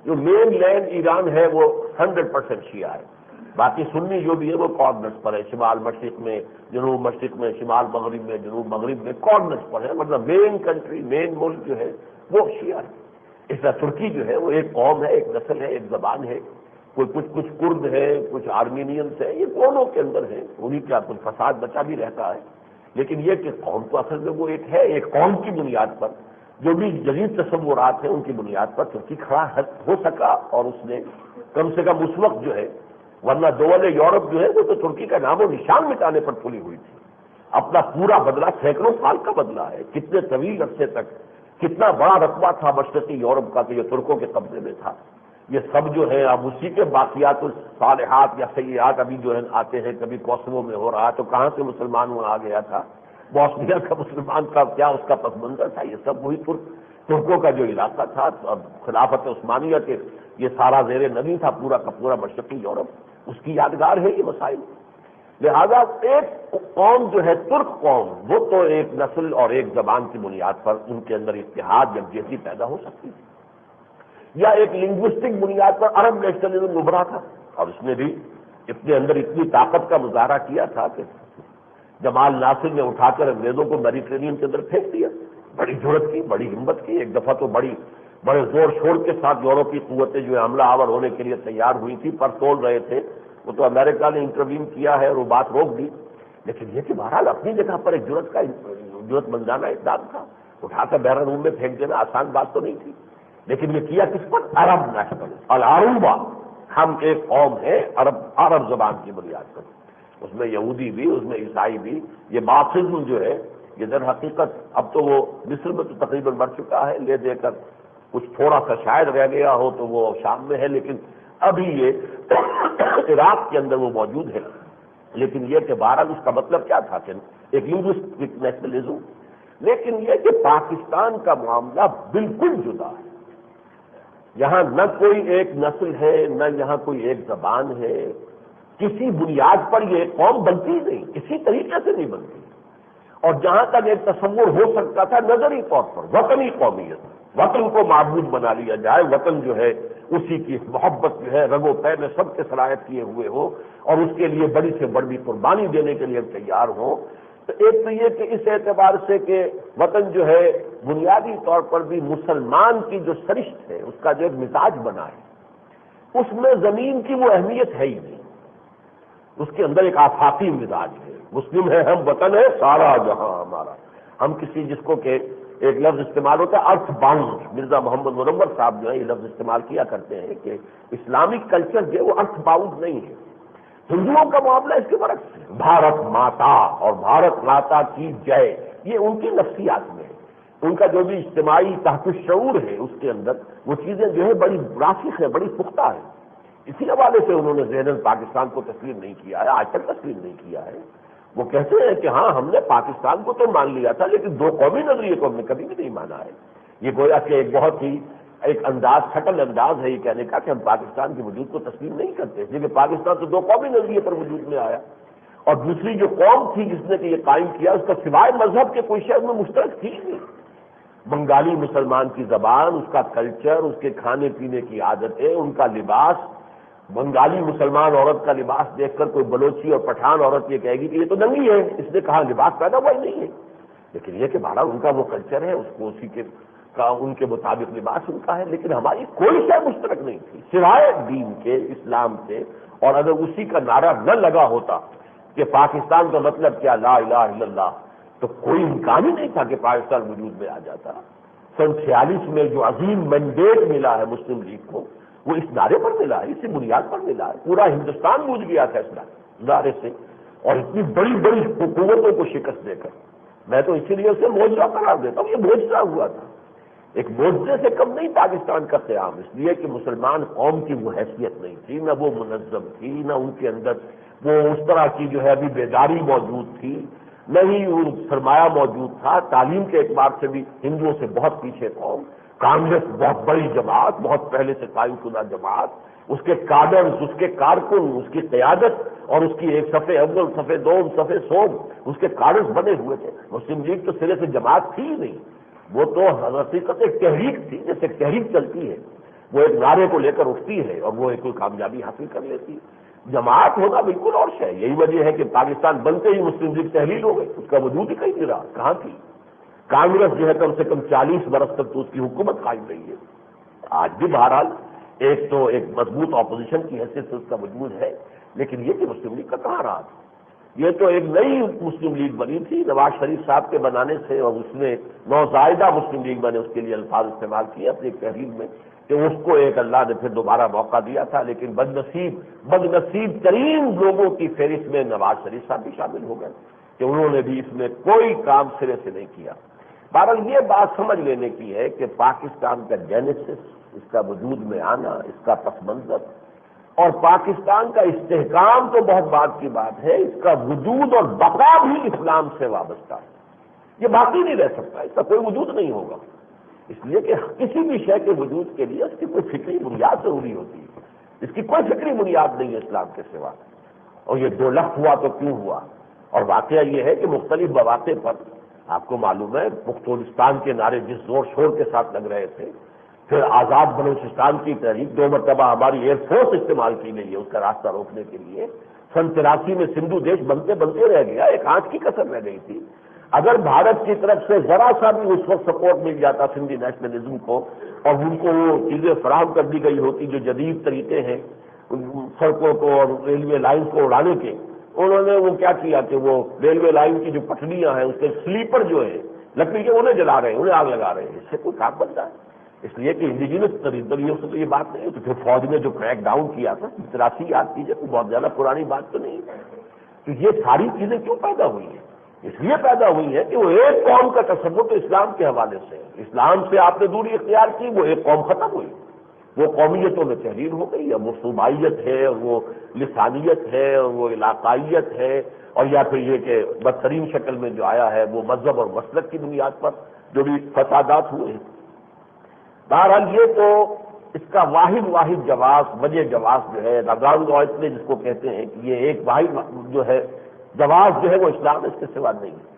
جو مین لینڈ ایران ہے وہ 100% شیعہ ہے، باقی سنی جو بھی ہے وہ کارنرز پر ہے، شمال مشرق میں، جنوب مشرق میں، شمال مغرب میں، جنوب مغرب میں کارنرز پر ہے، مطلب مین کنٹری مین ملک جو ہے وہ شیعہ ہے۔ اس طرح ترکی جو ہے وہ ایک قوم ہے، ایک نسل ہے، ایک زبان ہے، کوئی کچھ کرد ہے، کچھ آرمینینس ہے، یہ دونوں کے اندر ہے، انہیں کا کچھ فساد بچا بھی رہتا ہے، لیکن یہ کہ قوم تو اصل میں وہ ایک ہے، ایک قوم کی بنیاد پر جو بھی جدید تصورات ہیں ان کی بنیاد پر ترکی کھڑا ہو سکا، اور اس نے کم سے کم اس وقت جو ہے، ورنہ دول یورپ جو ہے وہ تو ترکی کا نام و نشان مٹانے پر تلی ہوئی تھی، اپنا پورا بدلہ سینکڑوں سال کا بدلہ ہے، کتنے طویل عرصے تک کتنا بڑا رقبہ تھا مشرقی یورپ کا کہ یہ ترکوں کے قبضے میں تھا، یہ سب جو ہے اب اسی کے باقیات الصالحات یا سیئات ابھی جو ہے آتے ہیں، کبھی کوسوو میں ہو رہا تو کہاں سے مسلمان وہاں آ گیا تھا، بوسنیا کا مسلمان کا کیا اس کا پس منظر تھا، یہ سب وہی ترکوں کا جو علاقہ تھا، اب خلافت عثمانیہ کے یہ سارا زیر نبی تھا پورا کا پورا مشرقی یورپ، اس کی یادگار ہے یہ مسائل۔ لہذا ایک قوم جو ہے ترک قوم، وہ تو ایک نسل اور ایک زبان کی بنیاد پر ان کے اندر اتحاد یکجہتی پیدا ہو سکتی ہے، یا ایک لنگوسٹک بنیاد پر عرب نیشنلزم ابھرا تھا، اور اس نے بھی اپنے اندر اتنی طاقت کا مظاہرہ کیا تھا کہ جمال ناصر نے اٹھا کر انگریزوں کو میڈیٹرینین کے اندر پھینک دیا، بڑی جرأت کی، بڑی ہمت کی، ایک دفعہ تو بڑے زور شور کے ساتھ یورپی قوتیں جو حملہ آور ہونے کے لیے تیار ہوئی تھی، پر تول رہے تھے، وہ تو امریکہ نے انٹروین کیا ہے اور وہ بات روک دی، لیکن یہ کہ بہرحال اپنی جگہ پر ایک جرأت مندانہ اقدام تھا، اٹھا کر بحر روم میں پھینک دینا آسان بات تو نہیں تھی، لیکن یہ کیا کس پر؟ عرب نیشنل العروبہ، ہم ایک قوم ہے عرب زبان کی بنیاد پر، اس میں یہودی بھی، اس میں عیسائی بھی، یہ باپتزم جو ہے یہ در حقیقت اب تو وہ مصر میں تو تقریباً مر چکا ہے، لے دے کر کچھ تھوڑا سا شاید رہ گیا ہو تو وہ شام میں ہے، لیکن ابھی یہ عراق کے اندر وہ موجود ہے، لیکن یہ کہ بہرحال اس کا مطلب کیا تھا کہ ایک لنگوسٹک نیشنلزم، لیکن یہ کہ پاکستان کا معاملہ بالکل جدا ہے، یہاں نہ کوئی ایک نسل ہے، نہ یہاں کوئی ایک زبان ہے، کسی بنیاد پر یہ قوم بنتی نہیں، کسی طریقے سے نہیں بنتی۔ اور جہاں تک ایک تصور ہو سکتا تھا نظری طور پر وطنی قومیت، وطن کو معبود بنا لیا جائے، وطن جو ہے اسی کی محبت جو ہے رگ و پے میں سب کے سرایت کیے ہوئے ہو اور اس کے لیے بڑی سے بڑی قربانی دینے کے لیے تیار ہوں۔ تو ایک تو یہ کہ اس اعتبار سے کہ وطن جو ہے بنیادی طور پر بھی مسلمان کی جو سرشت ہے، اس کا جو ایک مزاج بنا ہے، اس میں زمین کی وہ اہمیت ہے ہی نہیں، اس کے اندر ایک آفاقی مزاج ہے۔ مسلم ہے ہم، وطن ہے سارا جہاں ہمارا۔ ہم کسی جس کو کہ ایک لفظ استعمال ہوتا ہے ارتھ باؤنڈ، مرزا محمد منور صاحب جو ہے یہ لفظ استعمال کیا کرتے ہیں کہ اسلامک کلچر جو ہے وہ ارتھ باؤنڈ نہیں ہے۔ ہندوؤں کا معاملہ اس کے برعکس ہے، بھارت ماتا اور بھارت ماتا کی جے، یہ ان کی نفسیات میں ہے، ان کا جو بھی اجتماعی تحت الشعور ہے اس کے اندر وہ چیزیں جو ہے بڑی راسخ ہے، بڑی پختہ ہے۔ اسی حوالے سے انہوں نے ذہناً پاکستان کو تسلیم نہیں کیا ہے، آج تک تسلیم نہیں کیا ہے۔ وہ کہتے ہیں کہ ہاں ہم نے پاکستان کو تو مان لیا تھا لیکن دو قومی نظریے کو ہم نے کبھی بھی نہیں مانا ہے۔ یہ گویا کہ ایک بہت ہی ایک انداز، سٹل انداز ہے یہ کہنے کا کہ ہم پاکستان کے وجود کو تسلیم نہیں کرتے، اس لیے کہ پاکستان تو دو قومی نظریے پر وجود میں آیا، اور دوسری جو قوم تھی جس نے کہ یہ قائم کیا اس کا سوائے مذہب کے کوئی شے میں مشترک تھی نہیں۔ بنگالی مسلمان کی زبان، اس کا کلچر، اس کے کھانے پینے کی عادتیں، ان کا لباس، بنگالی مسلمان عورت کا لباس دیکھ کر کوئی بلوچی اور پٹھان عورت یہ کہے گی کہ یہ تو ننگی ہے، اس نے کہا لباس پیدا ہوا ہی نہیں ہے، لیکن یہ کہ بہرحال ان کا وہ کلچر ہے، اس کو اسی کے کا ان کے مطابق لباس ان کا ہے، لیکن ہماری کوئی شے مشترک نہیں تھی سوائے دین کے، اسلام سے۔ اور اگر اسی کا نعرہ نہ لگا ہوتا کہ پاکستان کا مطلب کیا لا الہ الا اللہ، تو کوئی امکان ہی نہیں تھا کہ پاکستان وجود میں آ جاتا۔ سن 46 میں جو عظیم مینڈیٹ ملا ہے مسلم لیگ کو، وہ اس نعرے پر ملا ہے، اسی بنیاد پر ملا ہے۔ پورا ہندوستان گونج گیا تھا اس نعرے سے، اور اتنی بڑی بڑی حکومتوں کو شکست دے کر۔ میں تو اسی لیے اسے معجزہ قرار دیتا ہوں، یہ معجزہ ہوا تھا، ایک معجزے سے کم نہیں پاکستان کا قیام، اس لیے کہ مسلمان قوم کی وہ حیثیت نہیں تھی، نہ وہ منظم تھی، نہ ان کے اندر وہ اس طرح کی جو ہے ابھی بیداری موجود تھی، نہ ہی وہ سرمایہ موجود تھا۔ تعلیم کے اعتبار سے بھی ہندوؤں سے بہت پیچھے قوم، کانگریس بہت بڑی جماعت، بہت پہلے سے قائم شدہ جماعت، اس کے کادرز، اس کے کارکن، اس کی قیادت اور اس کی ایک صفحے اول، صفحے دوم، صفحے سوم، اس کے کارڈز بنے ہوئے تھے۔ مسلم لیگ تو سرے سے جماعت تھی ہی نہیں، وہ تو حقیقت ایک تحریک تھی، جیسے تحریک چلتی ہے، وہ ایک نعرے کو لے کر اٹھتی ہے اور وہ ایک کوئی کامیابی حاصل کر لیتی ہے۔ جماعت ہونا بالکل اور شے، یہی وجہ ہے کہ پاکستان بنتے ہی مسلم لیگ تحلیل ہو گئی، اس کا وجود ہی کہیں نہیں رہا، کہاں تھی؟ کانگریس جو ہے کم سے کم 40 برس تک تو اس کی حکومت قائم رہی ہے۔ آج بھی بہرحال ایک تو ایک مضبوط اپوزیشن کی حیثیت سے اس کا وجود ہے، لیکن یہ کہ مسلم لیگ کا کہاں رہا تھا؟ یہ تو ایک نئی مسلم لیگ بنی تھی نواز شریف صاحب کے بنانے سے، اور اس نے نوزائیدہ مسلم لیگ، میں نے اس کے لیے الفاظ استعمال کیے اپنی ایک تحریر میں، کہ اس کو ایک اللہ نے پھر دوبارہ موقع دیا تھا، لیکن بد نصیب ترین لوگوں کی فہرست میں نواز شریف صاحب بھی شامل ہو گئے کہ انہوں نے بھی اس میں کوئی کام سرے سے نہیں کیا۔ بہرحال یہ بات سمجھ لینے کی ہے کہ پاکستان کا جینیسس، اس کا وجود میں آنا، اس کا پس منظر اور پاکستان کا استحکام تو بہت بات کی بات ہے، اس کا وجود اور بقا بھی اسلام سے وابستہ ہے۔ یہ باقی نہیں رہ سکتا، اس کا کوئی وجود نہیں ہوگا، اس لیے کہ کسی بھی شے کے وجود کے لیے اس کی کوئی فکری بنیاد ضروری ہوتی ہے، اس کی کوئی فکری بنیاد نہیں ہے اسلام کے سوا۔ اور یہ 2 لفظ ہوا تو کیوں ہوا؟ اور واقعہ یہ ہے کہ مختلف مواقع پر آپ کو معلوم ہے پختونستان کے نعرے جس زور شور کے ساتھ لگ رہے تھے، پھر آزاد بلوچستان کی تحریک 2 مرتبہ ہماری ایئر فورس استعمال کی گئی ہے اس کا راستہ روکنے کے لیے۔ سن 83 میں سندھو دیش بنتے بنتے رہ گیا، ایک آنچ کی کسر رہ گئی تھی۔ اگر بھارت کی طرف سے ذرا سا بھی اس وقت سپورٹ مل جاتا سندھی نیشنلزم کو، اور ان کو وہ چیزیں فراہم کر دی گئی ہوتی جو جدید طریقے ہیں سڑکوں کو اور ریلوے لائنز کو اڑانے کے، انہوں نے وہ کیا کیا کہ وہ ریلوے لائن کی جو پٹڑیاں ہیں اس کے سلیپر جو ہیں لکڑی کے انہیں جلا رہے ہیں، انہیں آگ لگا رہے ہیں، اس سے کوئی کام بنتا ہے؟ اس لیے کہ انڈیجنس طریقوں سے تو یہ بات نہیں ہے۔ تو پھر فوج نے جو کریک ڈاؤن کیا تھا 83 یاد کیجیے، کوئی بہت زیادہ پرانی بات تو نہیں ہے۔ تو یہ ساری چیزیں کیوں پیدا ہوئی ہیں؟ اس لیے پیدا ہوئی ہے کہ وہ ایک قوم کا تصور تو اسلام کے حوالے سے، اسلام سے آپ نے دوری اختیار کی، وہ ایک قوم ختم ہوئی، وہ قومیتوں میں تحریر ہو گئی، یا وہ صوبائیت ہے، اور وہ لسانیت ہے، اور وہ علاقائیت ہے، اور یا پھر یہ کہ بدترین شکل میں جو آیا ہے وہ مذہب اور مسلک کی بنیاد پر جو بھی فسادات ہوئے ہیں۔ بہرحال یہ تو اس کا واحد جواز وجہ جواز جو ہے رضان نے جس کو کہتے ہیں کہ یہ ایک واحد جو ہے جواز جو ہے وہ اسلام اس کے سوا نہیں ہے۔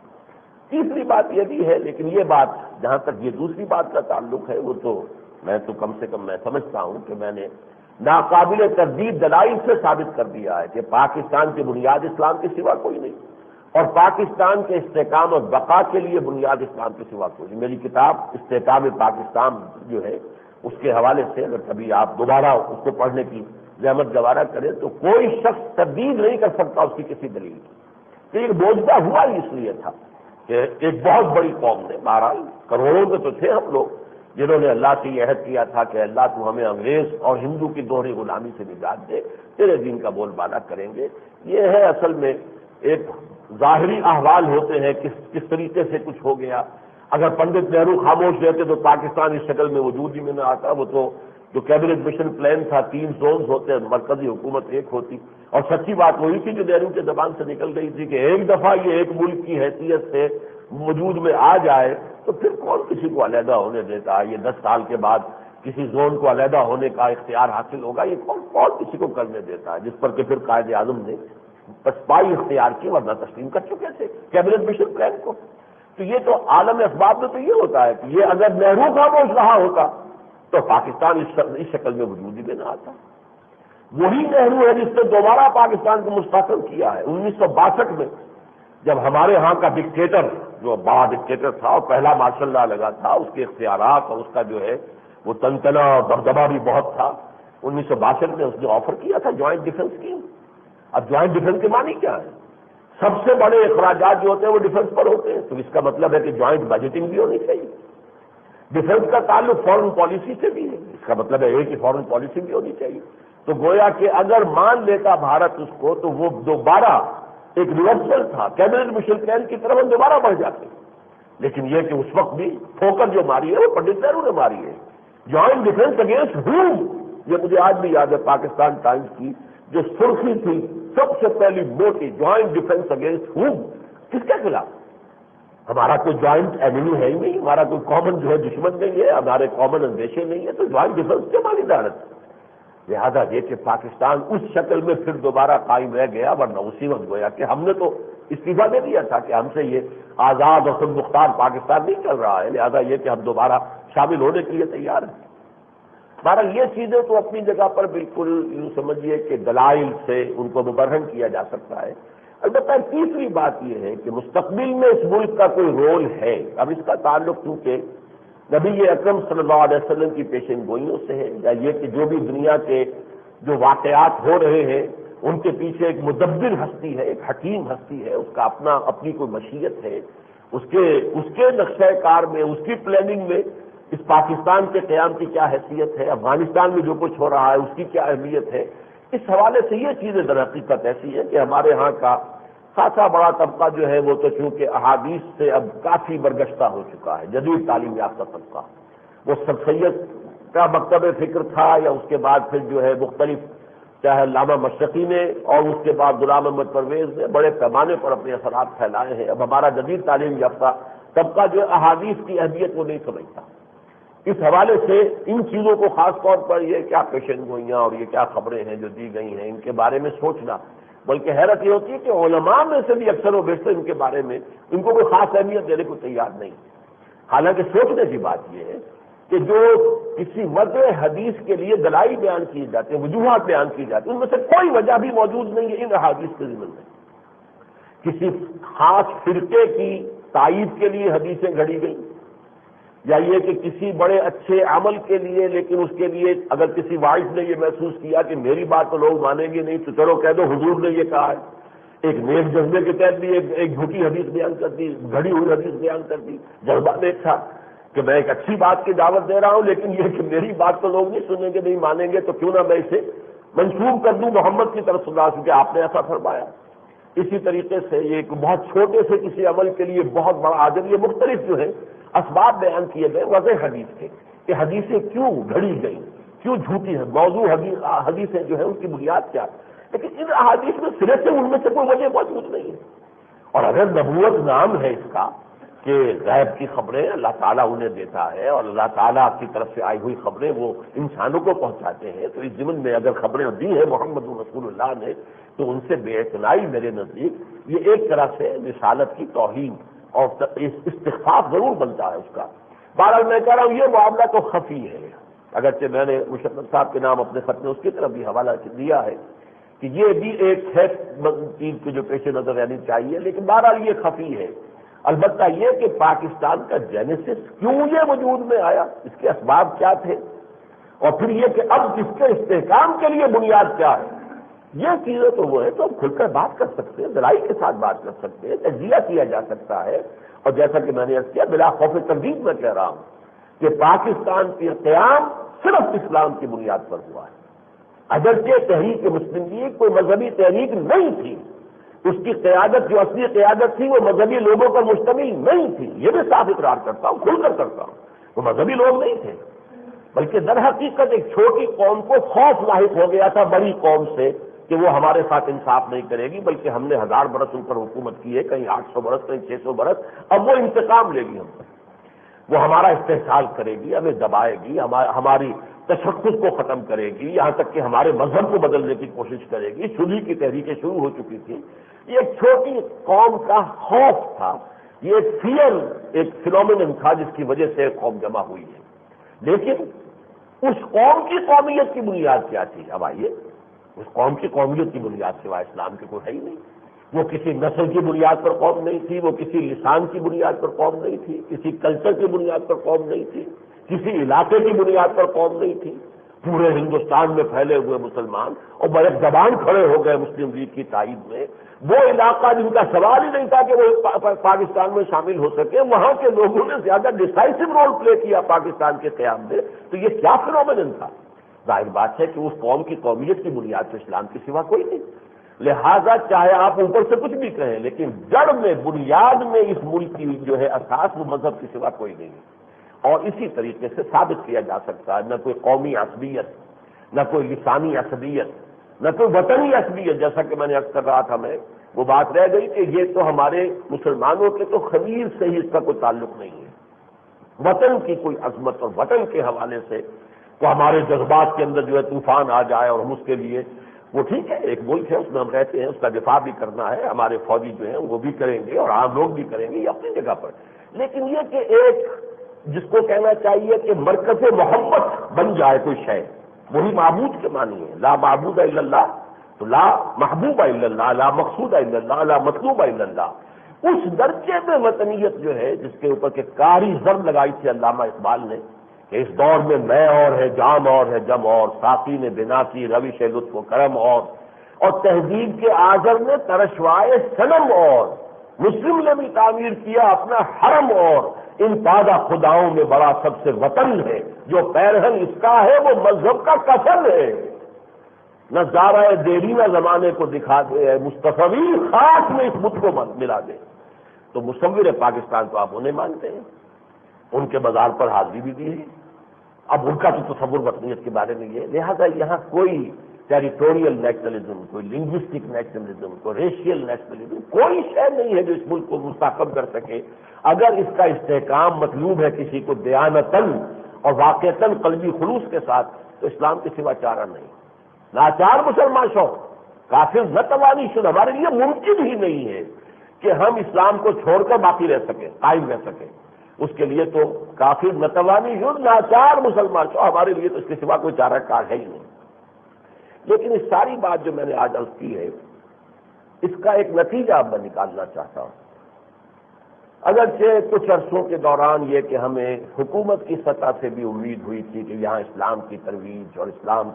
تیسری بات یہ بھی ہے، لیکن یہ بات جہاں تک یہ دوسری بات کا تعلق ہے وہ تو میں تو کم سے کم میں سمجھتا ہوں کہ میں نے ناقابل تردید دلائل سے ثابت کر دیا ہے کہ پاکستان کی بنیاد اسلام کے سوا کوئی نہیں، اور پاکستان کے استحکام اور بقا کے لیے بنیاد اسلام کے سوا کوئی نہیں۔ میری کتاب استحکام پاکستان جو ہے اس کے حوالے سے اگر کبھی آپ دوبارہ اس کو پڑھنے کی زحمت گوارا کریں تو کوئی شخص تردید نہیں کر سکتا اس کی کسی دلیل کی کہ یہ موجودہ ہوا ہی اس لیے تھا کہ ایک بہت بڑی قوم نے، بہرحال کروڑوں کے تو تھے ہم لوگ، جنہوں نے اللہ سے یہ عہد کیا تھا کہ اللہ تو ہمیں انگریز اور ہندو کی دوہری غلامی سے نجات دے، تیرے دین کا بول بالا کریں گے۔ یہ ہے اصل میں ایک ظاہری احوال ہوتے ہیں کس طریقے سے کچھ ہو گیا۔ اگر پنڈت نہرو خاموش رہتے تو پاکستان اس شکل میں وجود ہی میں نہ آتا۔ وہ تو جو کیبنٹ مشن پلان تھا 3 زونز ہوتے، مرکزی حکومت ایک ہوتی، اور سچی بات وہی تھی جو نہرو کے زبان سے نکل گئی تھی کہ ایک دفعہ یہ ایک ملک کی حیثیت سے وجود میں آ جائے تو پھر کون کسی کو علیحدہ ہونے دیتا ہے۔ یہ 10 سال کے بعد کسی زون کو علیحدہ ہونے کا اختیار حاصل ہوگا، یہ کون کسی کو کرنے دیتا ہے، جس پر کہ پھر قائد اعظم نے پسپائی اختیار کی، ورنہ تسلیم کر چکے تھے کیبنٹ مشن پلان کو۔ تو یہ تو عالم اسباب میں تو یہ ہوتا ہے کہ یہ اگر نہرو خاموش رہا ہوتا تو پاکستان اس شکل میں وجود ہی میں نہ آتا۔ وہی نہرو ہے جس نے دوبارہ پاکستان کو مستحکم کیا ہے 1962 میں، جب ہمارے ہاں کا ڈکٹیٹر جو بڑا ڈکٹیٹر تھا اور پہلا مارشل لا لگا تھا، اس کے اختیارات اور اس کا جو ہے وہ تنتنا اور دبدبہ بھی بہت تھا۔ 1962 میں اس نے آفر کیا تھا جوائنٹ ڈیفنس اسکیم۔ اب جوائنٹ ڈیفنس کے معنی کیا ہے؟ سب سے بڑے اخراجات جو ہوتے ہیں وہ ڈیفنس پر ہوتے ہیں، تو اس کا مطلب ہے کہ جوائنٹ بجٹنگ بھی ہونی چاہیے۔ ڈیفنس کا تعلق فورن پالیسی سے بھی ہے، اس کا مطلب ہے ایک ہی فورن پالیسی بھی ہونی چاہیے۔ تو گویا کہ اگر مان لیتا بھارت اس کو تو وہ دوبارہ ایک ریورسل تھا، کیبنٹ مشن پلان کی طرف ہم دوبارہ بڑھ جاتے۔ لیکن یہ کہ اس وقت بھی ٹھوکر جو ماری ہے وہ پنڈت نہرو نے ماری ہے۔ جوائنٹ ڈیفنس اگینسٹ ہوم، یہ مجھے آج بھی یاد ہے پاکستان ٹائمز کی جو سرخی تھی سب سے پہلی موٹی، جوائنٹ ڈیفنس اگینسٹ ہوم، کس کے خلاف؟ ہمارا کوئی جوائنٹ اینیمی ہے ہی نہیں، ہمارا کوئی کامن جو ہے دشمن نہیں ہے، ہمارے کامن اندیشے نہیں ہے، تو جوائنٹ ڈیفنس کے معنی دارت۔ لہٰذا یہ کہ پاکستان اس شکل میں پھر دوبارہ قائم رہ گیا، ورنہ اسی وقت گویا کہ ہم نے تو استعفیٰ دے دیا تھا کہ ہم سے یہ آزاد اور خود مختار پاکستان نہیں چل رہا ہے، لہٰذا یہ کہ ہم دوبارہ شامل ہونے کے لیے تیار ہیں۔ بہرحال یہ چیزیں تو اپنی جگہ پر بالکل یوں سمجھیے کہ دلائل سے ان کو مبرہن کیا جا سکتا ہے۔ البتہ تیسری بات یہ ہے کہ مستقبل میں اس ملک کا کوئی رول ہے۔ اب اس کا تعلق چونکہ نبی اکرم صلی اللہ علیہ وسلم کی پیشن گوئیوں سے ہے، یا یہ کہ جو بھی دنیا کے جو واقعات ہو رہے ہیں ان کے پیچھے ایک مدبر ہستی ہے، ایک حکیم ہستی ہے، اس کا اپنی کوئی مشیت ہے، اس کے نقشہ کار میں، اس کی پلاننگ میں اس پاکستان کے قیام کی کیا حیثیت ہے، افغانستان میں جو کچھ ہو رہا ہے اس کی کیا اہمیت ہے۔ اس حوالے سے یہ چیزیں در حقیقت ایسی ہے کہ ہمارے ہاں کا خاصا بڑا طبقہ جو ہے وہ تو چونکہ احادیث سے اب کافی برگشتہ ہو چکا ہے، جدید تعلیم یافتہ طبقہ، وہ سر سید کا مکتب فکر تھا، یا اس کے بعد پھر جو ہے مختلف چاہے علامہ مشرقی نے اور اس کے بعد غلام محمد پرویز نے بڑے پیمانے پر اپنے اثرات پھیلائے ہیں۔ اب ہمارا جدید تعلیم یافتہ طبقہ جو ہے احادیث کی اہمیت وہ نہیں سمجھتا۔ اس حوالے سے ان چیزوں کو خاص طور پر یہ کیا پیشن گوئیاں اور یہ کیا خبریں ہیں جو دی گئی ہیں ان کے بارے میں سوچنا، بلکہ حیرت یہ ہوتی ہے کہ علماء میں سے بھی اکثر و بیشتر ان کے بارے میں ان کو کوئی خاص اہمیت دینے کو تیار نہیں۔ حالانکہ سوچنے کی بات یہ ہے کہ جو کسی وضع حدیث کے لیے دلائل بیان کی جاتے ہیں، وجوہات بیان کی جاتی ہیں، ان میں سے کوئی وجہ بھی موجود نہیں ہے ان احادیث کے ضمن میں۔ کسی خاص فرقے کی تائید کے لیے حدیثیں گھڑی گئیں، یا یہ کہ کسی بڑے اچھے عمل کے لیے، لیکن اس کے لیے اگر کسی واعظ نے یہ محسوس کیا کہ میری بات تو لوگ مانیں گے نہیں تو چلو کہہ دو حضور نے یہ کہا ہے، ایک نیک جذبے کے تحت بھی ایک جھوٹی حدیث بیان کر دی، گھڑی ہوئی حدیث بیان کر دی۔ جذبہ نیک تھا کہ میں ایک اچھی بات کی دعوت دے رہا ہوں، لیکن یہ کہ میری بات تو لوگ نہیں سنیں گے، نہیں مانیں گے، تو کیوں نہ میں اسے منسوب کر دوں محمد کی طرف صلی اللہ علیہ وسلم، کہ آپ نے ایسا فرمایا۔ اسی طریقے سے یہ ایک بہت چھوٹے سے کسی عمل کے لیے بہت بڑا عجب، یہ مختلف جو ہے اسباب بیان کیے گئے وضع حدیث کے کہ حدیثیں کیوں گھڑی گئیں، کیوں جھوٹی ہیں، موضوع حدیثیں جو ہے ان کی بنیاد کیا، لیکن ان احادیث میں سرے سے ان میں سے کوئی وجہ موجود نہیں ہے۔ اور اگر نبوت نام ہے اس کا کہ غیب کی خبریں اللہ تعالیٰ انہیں دیتا ہے اور اللہ تعالیٰ کی طرف سے آئی ہوئی خبریں وہ انسانوں کو پہنچاتے ہیں، تو اس ضمن میں اگر خبریں دی ہیں محمد رسول اللہ نے تو ان سے بے اعتنائی میرے نزدیک یہ ایک طرح سے رسالت کی توہین اور استخفاف ضرور بنتا ہے اس کا۔ بہرحال میں کہہ رہا ہوں یہ معاملہ تو خفی ہے، اگرچہ میں نے مشرف صاحب کے نام اپنے خط میں اس کی طرف بھی حوالہ دیا ہے کہ یہ بھی ایک ہے چیز کی جو پیش نظر رہنی چاہیے، لیکن بہرحال یہ خفی ہے۔ البتہ یہ کہ پاکستان کا جینیسس کیوں یہ وجود میں آیا، اس کے اسباب کیا تھے، اور پھر یہ کہ اب اس کے استحکام کے لیے بنیاد کیا ہے، یہ چیزیں تو وہ ہے تو ہم کھل کر بات کر سکتے ہیں، دلائی کے ساتھ بات کر سکتے ہیں، تجزیہ کیا جا سکتا ہے۔ اور جیسا کہ میں نے عرض کیا بلا خوف تردید میں کہہ رہا ہوں کہ پاکستان کا قیام صرف اسلام کی بنیاد پر ہوا ہے۔ اگرچہ تحریک مسلم لیگ کوئی مذہبی تحریک نہیں تھی، اس کی قیادت جو اصلی قیادت تھی وہ مذہبی لوگوں پر مشتمل نہیں تھی، یہ بھی صاف اقرار کرتا ہوں، کھل کر کرتا ہوں، وہ مذہبی لوگ نہیں تھے، بلکہ در حقیقت ایک چھوٹی قوم کو خوف لاحق ہو گیا تھا بڑی قوم سے کہ وہ ہمارے ساتھ انصاف نہیں کرے گی، بلکہ ہم نے 1000 برس ان پر حکومت کی ہے، کہیں 800 برس کہیں 600 برس، اب وہ انتقام لے گی ہم پر، وہ ہمارا استحصال کرے گی، ہمیں دبائے گی، ہماری تشخص کو ختم کرے گی، یہاں تک کہ ہمارے مذہب کو بدلنے کی کوشش کرے گی۔ شدھی کی تحریکیں شروع ہو چکی تھی، یہ ایک چھوٹی قوم کا خوف تھا، یہ ایک فیئر، ایک فینومینن تھا جس کی وجہ سے قوم جمع ہوئی ہے۔ لیکن اس قوم کی قومیت کی بنیاد کیا تھی؟ اب آئیے، اس قوم کی قومیت کی بنیاد سوائے اسلام کی کوئی ہے ہی نہیں۔ وہ کسی نسل کی بنیاد پر قوم نہیں تھی، وہ کسی لسان کی بنیاد پر قوم نہیں تھی، کسی کلچر کی بنیاد پر قوم نہیں تھی، کسی علاقے کی بنیاد پر قوم نہیں تھی۔ پورے ہندوستان میں پھیلے ہوئے مسلمان اور بڑے زبان کھڑے ہو گئے مسلم لیگ کی تائید میں، وہ علاقہ جن کا سوال ہی نہیں تھا کہ وہ پاکستان میں شامل ہو سکے، وہاں کے لوگوں نے زیادہ ڈیسائسو رول پلے کیا پاکستان کے قیام میں، تو یہ کیا فینومینن تھا؟ ظاہر بات ہے کہ اس قوم کی قومیت کی بنیاد تو اسلام کے سوا کوئی نہیں، لہذا چاہے آپ اوپر سے کچھ بھی کہیں لیکن جڑ میں بنیاد میں اس ملک کی جو ہے اساس وہ مذہب کے سوا کوئی نہیں ہے۔ اور اسی طریقے سے ثابت کیا جا سکتا ہے، نہ کوئی قومی عصبیت، نہ کوئی لسانی عصبیت، نہ کوئی وطنی عصبیت، جیسا کہ میں نے عرض کر رہا تھا میں، وہ بات رہ گئی کہ یہ تو ہمارے مسلمانوں کے تو خمیر سے ہی اس کا کوئی تعلق نہیں ہے۔ وطن کی کوئی عظمت اور وطن کے حوالے سے تو ہمارے جذبات کے اندر جو ہے طوفان آ جائے اور ہم اس کے لیے وہ ٹھیک ہے، ایک ملک ہے، اس میں ہم رہتے ہیں، اس کا دفاع بھی کرنا ہے، ہمارے فوجی جو ہیں وہ بھی کریں گے اور عام لوگ بھی کریں گے، یہ اپنی جگہ پر، لیکن یہ کہ ایک جس کو کہنا چاہیے کہ مرکز محبت بن جائے کوئی شے، وہی معبود کے معنی ہے، لا معبود الا اللہ، تو لا محبوب الا اللہ، لا مقصود الا اللہ، لا مطلوب الا اللہ، اس درجے میں وطنیت جو ہے جس کے اوپر کہ کاری ضرب لگائی تھی علامہ اقبال نے کہ اس دور میں میں اور ہے جام اور ہے جم اور، ساقی نے بنا کی روش لطف و کرم اور تہذیب کے آذر نے ترشوائے صنم اور، مسلم نے بھی تعمیر کیا اپنا حرم اور، ان تازہ خداؤں میں بڑا سب سے وطن ہے، جو پیرہن اس کا ہے وہ مذہب کا کفن ہے، نہ زارہ دیرینہ زمانے کو دکھا دے مصطفی خاک میں اس بت کو ملا دے۔ تو مصور پاکستان تو آپ انہیں مانتے ہیں، ان کے بازار پر حاضری بھی دی ہے، اب ان کا تو تصور وطنیت کے بارے میں یہ، لہذا یہاں کوئی ٹیریٹوریل نیشنلزم، کوئی لنگوسٹک نیشنلزم، کوئی ریشیل نیشنلزم، کوئی شے نہیں ہے جو اس ملک کو مستحکم کر سکے۔ اگر اس کا استحکام مطلوب ہے کسی کو دیانتاً اور واقعتاً قلبی خلوص کے ساتھ، تو اسلام کے سوا چارہ نہیں۔ لاچار مسلمان شو کافر نہ توانی شد، ہمارے لیے ممکن ہی نہیں ہے کہ ہم اسلام کو چھوڑ کر باقی رہ سکیں، قائم رہ سکیں، اس کے لیے تو کافر نتوانی شد لاچار مسلمان شو، ہمارے لیے تو اس کے سوا کوئی چارہ کار ہے ہی نہیں۔ لیکن اس ساری بات جو میں نے آج عرض کی ہے، اس کا ایک نتیجہ اب میں نکالنا چاہتا ہوں۔ اگرچہ کچھ عرصوں کے دوران یہ کہ ہمیں حکومت کی سطح سے بھی امید ہوئی تھی کہ یہاں اسلام کی ترویج اور اسلام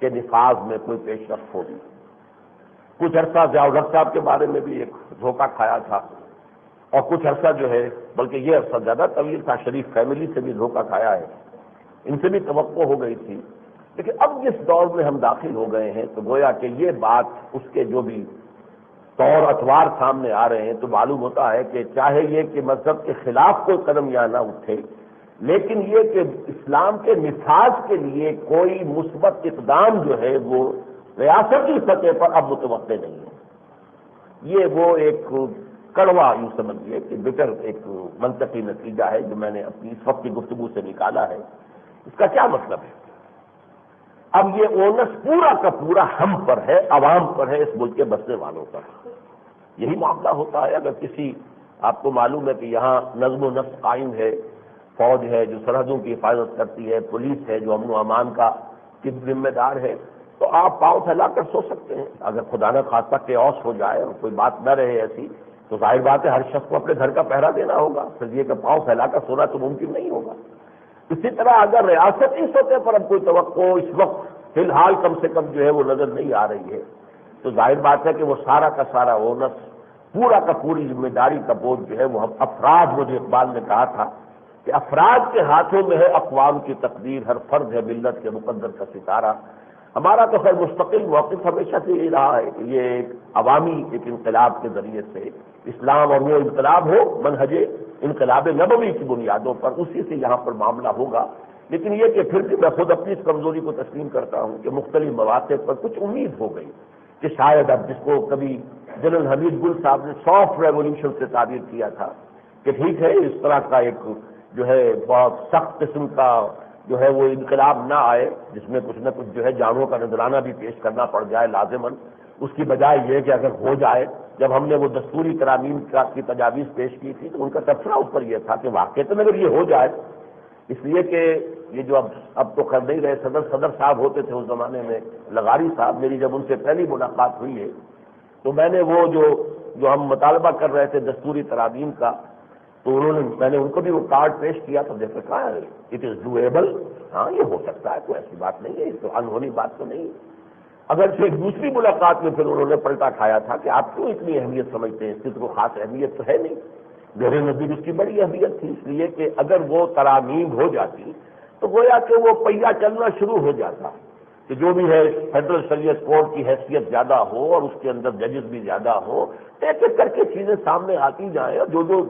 کے نفاذ میں کوئی پیش رفت ہوگی، کچھ عرصہ ضیاء الحق صاحب کے بارے میں بھی ایک دھوکہ کھایا تھا، اور کچھ عرصہ جو ہے بلکہ یہ عرصہ زیادہ طویل تھا، شریف فیملی سے بھی دھوکہ کھایا ہے، ان سے بھی توقع ہو گئی تھی۔ لیکن اب جس دور میں ہم داخل ہو گئے ہیں تو گویا کہ یہ بات اس کے جو بھی طور اتوار سامنے آ رہے ہیں تو معلوم ہوتا ہے کہ چاہے یہ کہ مذہب کے خلاف کوئی قدم یا نہ اٹھے، لیکن یہ کہ اسلام کے نفاذ کے لیے کوئی مثبت اقدام جو ہے وہ ریاستی سطح پر اب متوقع نہیں ہے۔ یہ وہ ایک کڑوا یوں سمجھیے کہ بٹر ایک منطقی نتیجہ ہے جو میں نے اپنی اس وقت کی گفتگو سے نکالا ہے. اس کا کیا مطلب ہے؟ اب یہ اونس پورا کا پورا ہم پر ہے، عوام پر ہے، اس ملک کے بسنے والوں پر. یہی معاملہ ہوتا ہے اگر کسی، آپ کو معلوم ہے کہ یہاں نظم و نسق قائم ہے، فوج ہے جو سرحدوں کی حفاظت کرتی ہے، پولیس ہے جو امن و امان کا کی ذمہ دار ہے، تو آپ پاؤں پھیلا کر سو سکتے ہیں. اگر خدا نہ خواستہ کیوس ہو جائے اور کوئی بات نہ رہے ایسی، تو ظاہر بات ہے ہر شخص کو اپنے گھر کا پہرا دینا ہوگا. پھر یہ کہ پاؤں پھیلا کر سونا تو ممکن نہیں ہوگا. اسی طرح اگر ریاستی سطح پر اب کوئی توقع اس وقت فی الحال کم سے کم جو ہے وہ نظر نہیں آ رہی ہے، تو ظاہر بات ہے کہ وہ سارا کا سارا اونس، پورا کا پوری ذمہ داری کا بوجھ جو ہے وہ ہم افراد، مجھے اقبال نے کہا تھا کہ افراد کے ہاتھوں میں ہے اقوام کی تقدیر، ہر فرد ہے ملت کے مقدر کا ستارہ. ہمارا تو خیر مستقل موقف ہمیشہ سے یہ رہا ہے کہ یہ ایک عوامی ایک انقلاب کے ذریعے سے اسلام، اور وہ انقلاب ہو منہج انقلاب نبوی کی بنیادوں پر، اسی سے یہاں پر معاملہ ہوگا. لیکن یہ کہ پھر بھی میں خود اپنی اس کمزوری کو تسلیم کرتا ہوں کہ مختلف مواقع پر کچھ امید ہو گئی کہ شاید اب، جس کو کبھی جنرل حمید گل صاحب نے سافٹ ریولیوشن سے تعبیر کیا تھا کہ ٹھیک ہے اس طرح کا ایک جو ہے بہت سخت قسم کا جو ہے وہ انقلاب نہ آئے جس میں کچھ نہ کچھ جو ہے جانوں کا نذرانہ بھی پیش کرنا پڑ جائے لازماً. اس کی بجائے یہ کہ اگر ہو جائے، جب ہم نے وہ دستوری ترامیم کی تجاویز پیش کی تھی تو ان کا تبصرہ اس پر یہ تھا کہ واقعتاً اگر یہ ہو جائے، اس لیے کہ یہ جو اب تو کر نہیں رہے، صدر صاحب ہوتے تھے اس زمانے میں، لغاری صاحب، میری جب ان سے پہلی ملاقات ہوئی ہے تو میں نے وہ جو ہم مطالبہ کر رہے تھے دستوری ترامیم کا، تو میں نے ان کو بھی وہ کارڈ پیش کیا تو جیسے کہا اٹ از ڈویبل، ہاں یہ ہو سکتا ہے، کوئی ایسی بات نہیں ہے، اس تو انہونی بات تو نہیں. اگر پھر دوسری ملاقات میں پھر انہوں نے پلٹا کھایا تھا کہ آپ کیوں اتنی اہمیت سمجھتے ہیں، اس کی تو کوئی خاص اہمیت تو ہے نہیں. میرے نزدیک اس کی بڑی اہمیت تھی، اس لیے کہ اگر وہ ترامیم ہو جاتی تو گویا کہ وہ پہیہ چلنا شروع ہو جاتا کہ جو بھی ہے فیڈرل شریعت کورٹ کی حیثیت زیادہ ہو اور اس کے اندر ججز بھی زیادہ ہو، ایک ایک کر کے چیزیں سامنے آتی جائیں، اور جو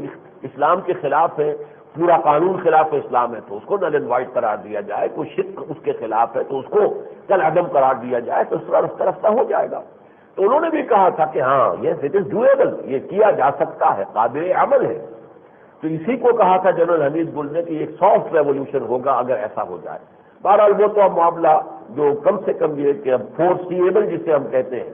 اسلام کے خلاف ہے، پورا قانون خلاف اسلام ہے تو اس کو نل اینڈ وائڈ قرار دیا جائے، کوئی شرک اس کے خلاف ہے تو اس کو کل عدم قرار دیا جائے، تو اس طرح رفتہ رفتہ ہو جائے گا. تو انہوں نے بھی کہا تھا کہ ہاں یہ اٹ از ڈویبل، یہ کیا جا سکتا ہے، قابل عمل ہے. تو اسی کو کہا تھا جنرل حمید گل نے کہ ایک سافٹ ریولیوشن ہوگا اگر ایسا ہو جائے. بہرحال وہ تو اب معاملہ جو کم سے کم یہ کہ اب فورسیبل جسے ہم کہتے ہیں،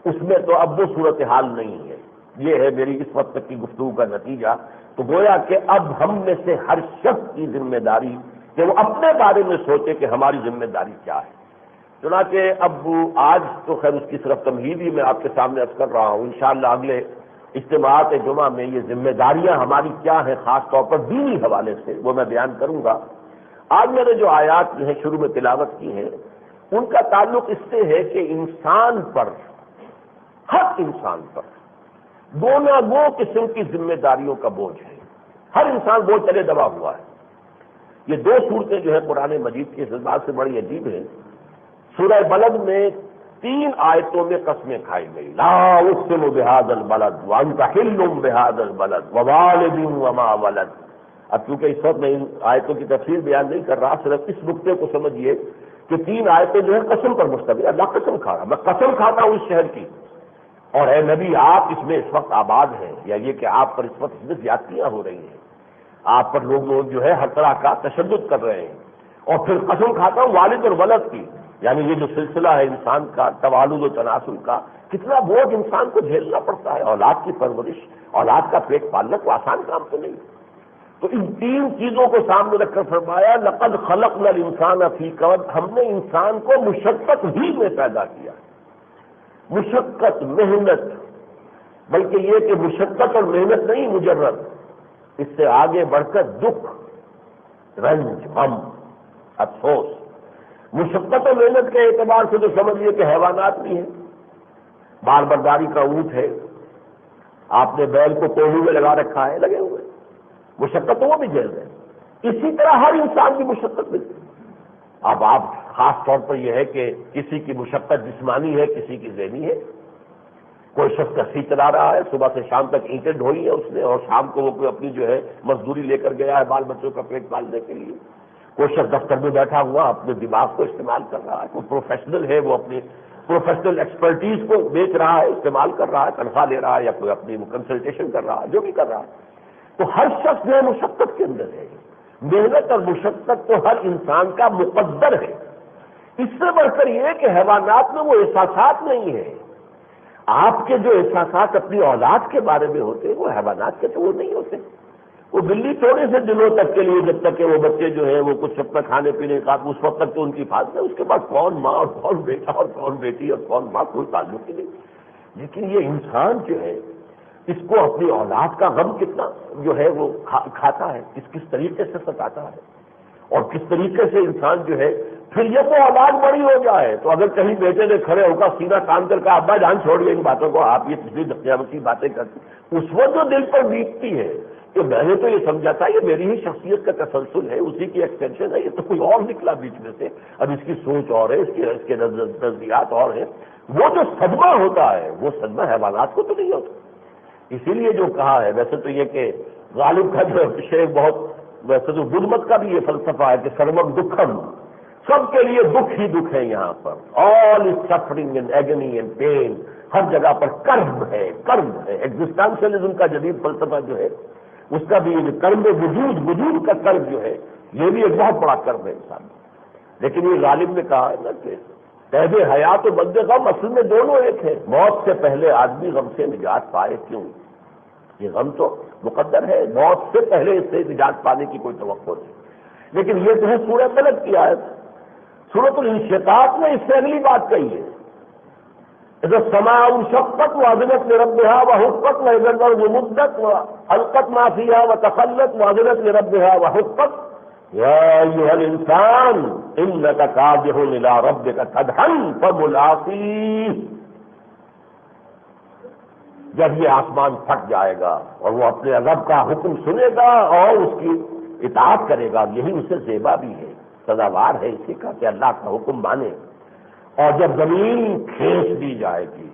اس میں تو اب وہ صورتحال نہیں ہے. یہ ہے میری اس وقت تک کی گفتگو کا نتیجہ. تو گویا کہ اب ہم میں سے ہر شخص کی ذمہ داری کہ وہ اپنے بارے میں سوچے کہ ہماری ذمہ داری کیا ہے. چنانچہ اب آج تو خیر اس کی صرف تمہید ہی میں آپ کے سامنے عرض کر رہا ہوں، انشاءاللہ اگلے اجتماعات جمعہ میں یہ ذمہ داریاں ہماری کیا ہیں، خاص طور پر دینی حوالے سے، وہ میں بیان کروں گا. آج میں نے جو آیات جو ہے شروع میں تلاوت کی ہیں ان کا تعلق اس سے ہے کہ انسان پر، ہر انسان پر گوناگوں قسم کی ذمہ داریوں کا بوجھ ہے. ہر انسان بوجھ چلے دبا ہوا ہے. یہ دو صورتیں جو ہے قرآن مجید کی اس بات سے بڑی عجیب ہیں. سورہ بلد میں 3 آیتوں میں قسمیں کھائی گئی، لا اقسم بہذا البلد وانت حل بہذا البلد ووالد وما ولد. اب چونکہ اس وقت میں ان آیتوں کی تفصیل بیان نہیں کر رہا، صرف اس نقطے کو سمجھیے کہ 3 آیتیں جو ہے قسم پر مشتمل. اللہ قسم کھا رہا، میں قسم کھاتا ہوں اس شہر کی، اور اے نبی آپ اس میں اس وقت آباد ہیں، یا یہ کہ آپ پر اس وقت اس میں زیادتیاں ہو رہی ہیں، آپ پر لوگ جو ہے ہر طرح کا تشدد کر رہے ہیں. اور پھر قسم کھاتا ہوں والد اور ولد کی، یعنی یہ جو سلسلہ ہے انسان کا توالد و تناسل کا، کتنا بوجھ انسان کو جھیلنا پڑتا ہے. اولاد کی پرورش، اولاد کا پیٹ پالنا کوئی آسان کام تو نہیں. تو ان 3 چیزوں کو سامنے رکھ کر فرمایا لقد خلقنا الانسان فی کبد، ہم نے انسان کو مشقت ہی میں پیدا کیا. مشقت، محنت، بلکہ یہ کہ مشقت اور محنت نہیں مجرد، اس سے آگے بڑھ کر دکھ، رنج، غم، افسوس. مشقت اور محنت کے اعتبار سے تو سمجھیے کہ حیوانات بھی ہیں. بال برداری کا اونٹ ہے، آپ نے بیل کو کوہنی میں لگا رکھا ہے، لگے ہوئے، مشقت تو وہ بھی جھیل رہے ہیں. اسی طرح ہر انسان کی مشقت ملتی ہے. اب آپ خاص طور پر یہ ہے کہ کسی کی مشقت جسمانی ہے، کسی کی ذہنی ہے. کوئی شخص کشتی چلا رہا ہے، صبح سے شام تک اینٹیں ڈھوئی ہیں اس نے، اور شام کو وہ کوئی اپنی جو ہے مزدوری لے کر گیا ہے بال بچوں کا پیٹ پالنے کے لیے. کوئی شخص دفتر میں بیٹھا ہوا اپنے دماغ کو استعمال کر رہا ہے. کوئی پروفیشنل ہے، وہ اپنے پروفیشنل ایکسپرٹیز کو بیچ رہا ہے، استعمال کر رہا ہے، تنخواہ لے رہا ہے یا کوئی اپنی کنسلٹیشن کر رہا ہے، جو بھی کر رہا ہے، تو ہر شخص جو ہے مشقت کے اندر ہے۔ محنت اور مشقت تو ہر انسان کا مقدر ہے۔ اس سے بڑھ کر یہ کہ حیوانات میں وہ احساسات نہیں ہیں۔ آپ کے جو احساسات اپنی اولاد کے بارے میں ہوتے ہیں وہ حیوانات کے تو وہ نہیں ہوتے۔ وہ بلی تھوڑے سے دنوں تک کے لیے، جب تک کہ وہ بچے جو ہیں وہ کچھ اپنا کھانے پینے کا اس وقت تک تو ان کی حفاظت ہے، اس کے بعد کون ماں اور کون بیٹا اور کون بیٹی اور کون ماں کوئی تعلق ہی نہیں۔ لیکن یہ انسان جو ہے اس کو اپنی اولاد کا غم کتنا جو ہے وہ کھاتا ہے، کس طریقے سے ستاتا ہے، اور کس طریقے سے انسان جو ہے پھر یہ تو اولاد بڑی ہو جائے تو اگر کہیں بیٹے نے کھڑے ہو کر سینہ تان کر کہا ابا جان چھوڑیے ان باتوں کو، آپ یہ پچھلی قیامت کی باتیں کرتے، اس وقت جو دل پر بیتتی ہے کہ میں نے تو یہ سمجھا تھا یہ میری ہی شخصیت کا تسلسل ہے، اسی کی ایکسٹینشن ہے، یہ تو کوئی اور نکلا بیچ میں سے، اب اس کی سوچ اور ہے، اس کے نظریات اور ہیں، وہ جو صدمہ ہوتا ہے وہ صدمہ حیوانات کو تو نہیں ہوتا۔ اسی لیے جو کہا ہے، ویسے تو یہ کہ غالب کا جو شعر بہت، ویسے تو بدھ مت کا بھی یہ فلسفہ ہے کہ سرمم دکھم، سب کے لیے دکھ ہی دکھ ہے، یہاں پر all is suffering and agony and pain, ہر جگہ پر کرب ہے، کرب ہے۔ ایگزسٹینشلزم کا جدید فلسفہ جو ہے اس کا بھی کرب وجود کا کرب جو ہے یہ بھی ایک بہت بڑا کرب ہے انسان۔ لیکن یہ غالب نے کہا ہے نا کہ قید حیات و بند غم اصل میں دونوں ایک ہے۔ موت سے پہلے آدمی غم سے نجات پائے، کیوں؟ یہ غم تو مقدر ہے، موت سے پہلے اس سے نجات پانے کی کوئی توقع نہیں۔ لیکن یہ جو ہے سورہ بلد کی آیت، سورۃ الانشقاق میں اس سے اگلی بات کہی ہے، اذا السماء انشقت واذنت لربها وحقت واذا الارض مدت والقت ما فيها وتخلت واذنت لربها وحقت یا ایها الانسان انك كادح الى ربك كدحا فملاقيه۔ جب یہ آسمان پھٹ جائے گا اور وہ اپنے رب کا حکم سنے گا اور اس کی اطاعت کرے گا، یہی اسے زیبا بھی ہے، سزاوار ہے اسی کا کہ اللہ کا حکم مانے۔ اور جب زمین کھینچ دی جائے گی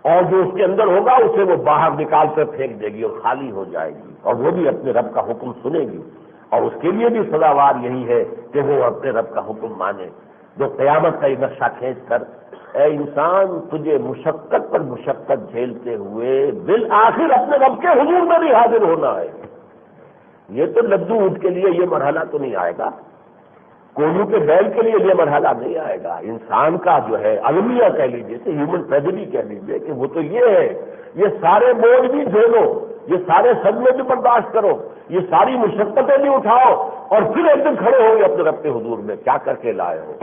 اور جو اس کے اندر ہوگا اسے وہ باہر نکال کر پھینک دے گی اور خالی ہو جائے گی، اور وہ بھی اپنے رب کا حکم سنے گی، اور اس کے لیے بھی سزاوار یہی ہے کہ وہ اپنے رب کا حکم مانے۔ جو قیامت کا یہ نقشہ کھینچ کر، اے انسان تجھے مشقت پر مشقت جھیلتے ہوئے بالآخر اپنے رب کے حضور میں بھی حاضر ہونا ہے۔ یہ تو لدو اونٹ کے لیے یہ مرحلہ تو نہیں آئے گا، کولو کے بیل کے لیے یہ مرحلہ نہیں آئے گا۔ انسان کا جو ہے المیہ کہہ لیجیے، ہیومن ٹریجڈی کہہ لیجیے کہ وہ تو یہ ہے، یہ سارے بوجھ بھی جھیلو، یہ سارے صدمے بھی برداشت کرو، یہ ساری مشقتیں بھی اٹھاؤ، اور پھر ایک دن کھڑے ہو گے اپنے رب کے حضور میں، کیا کر کے لائے ہو۔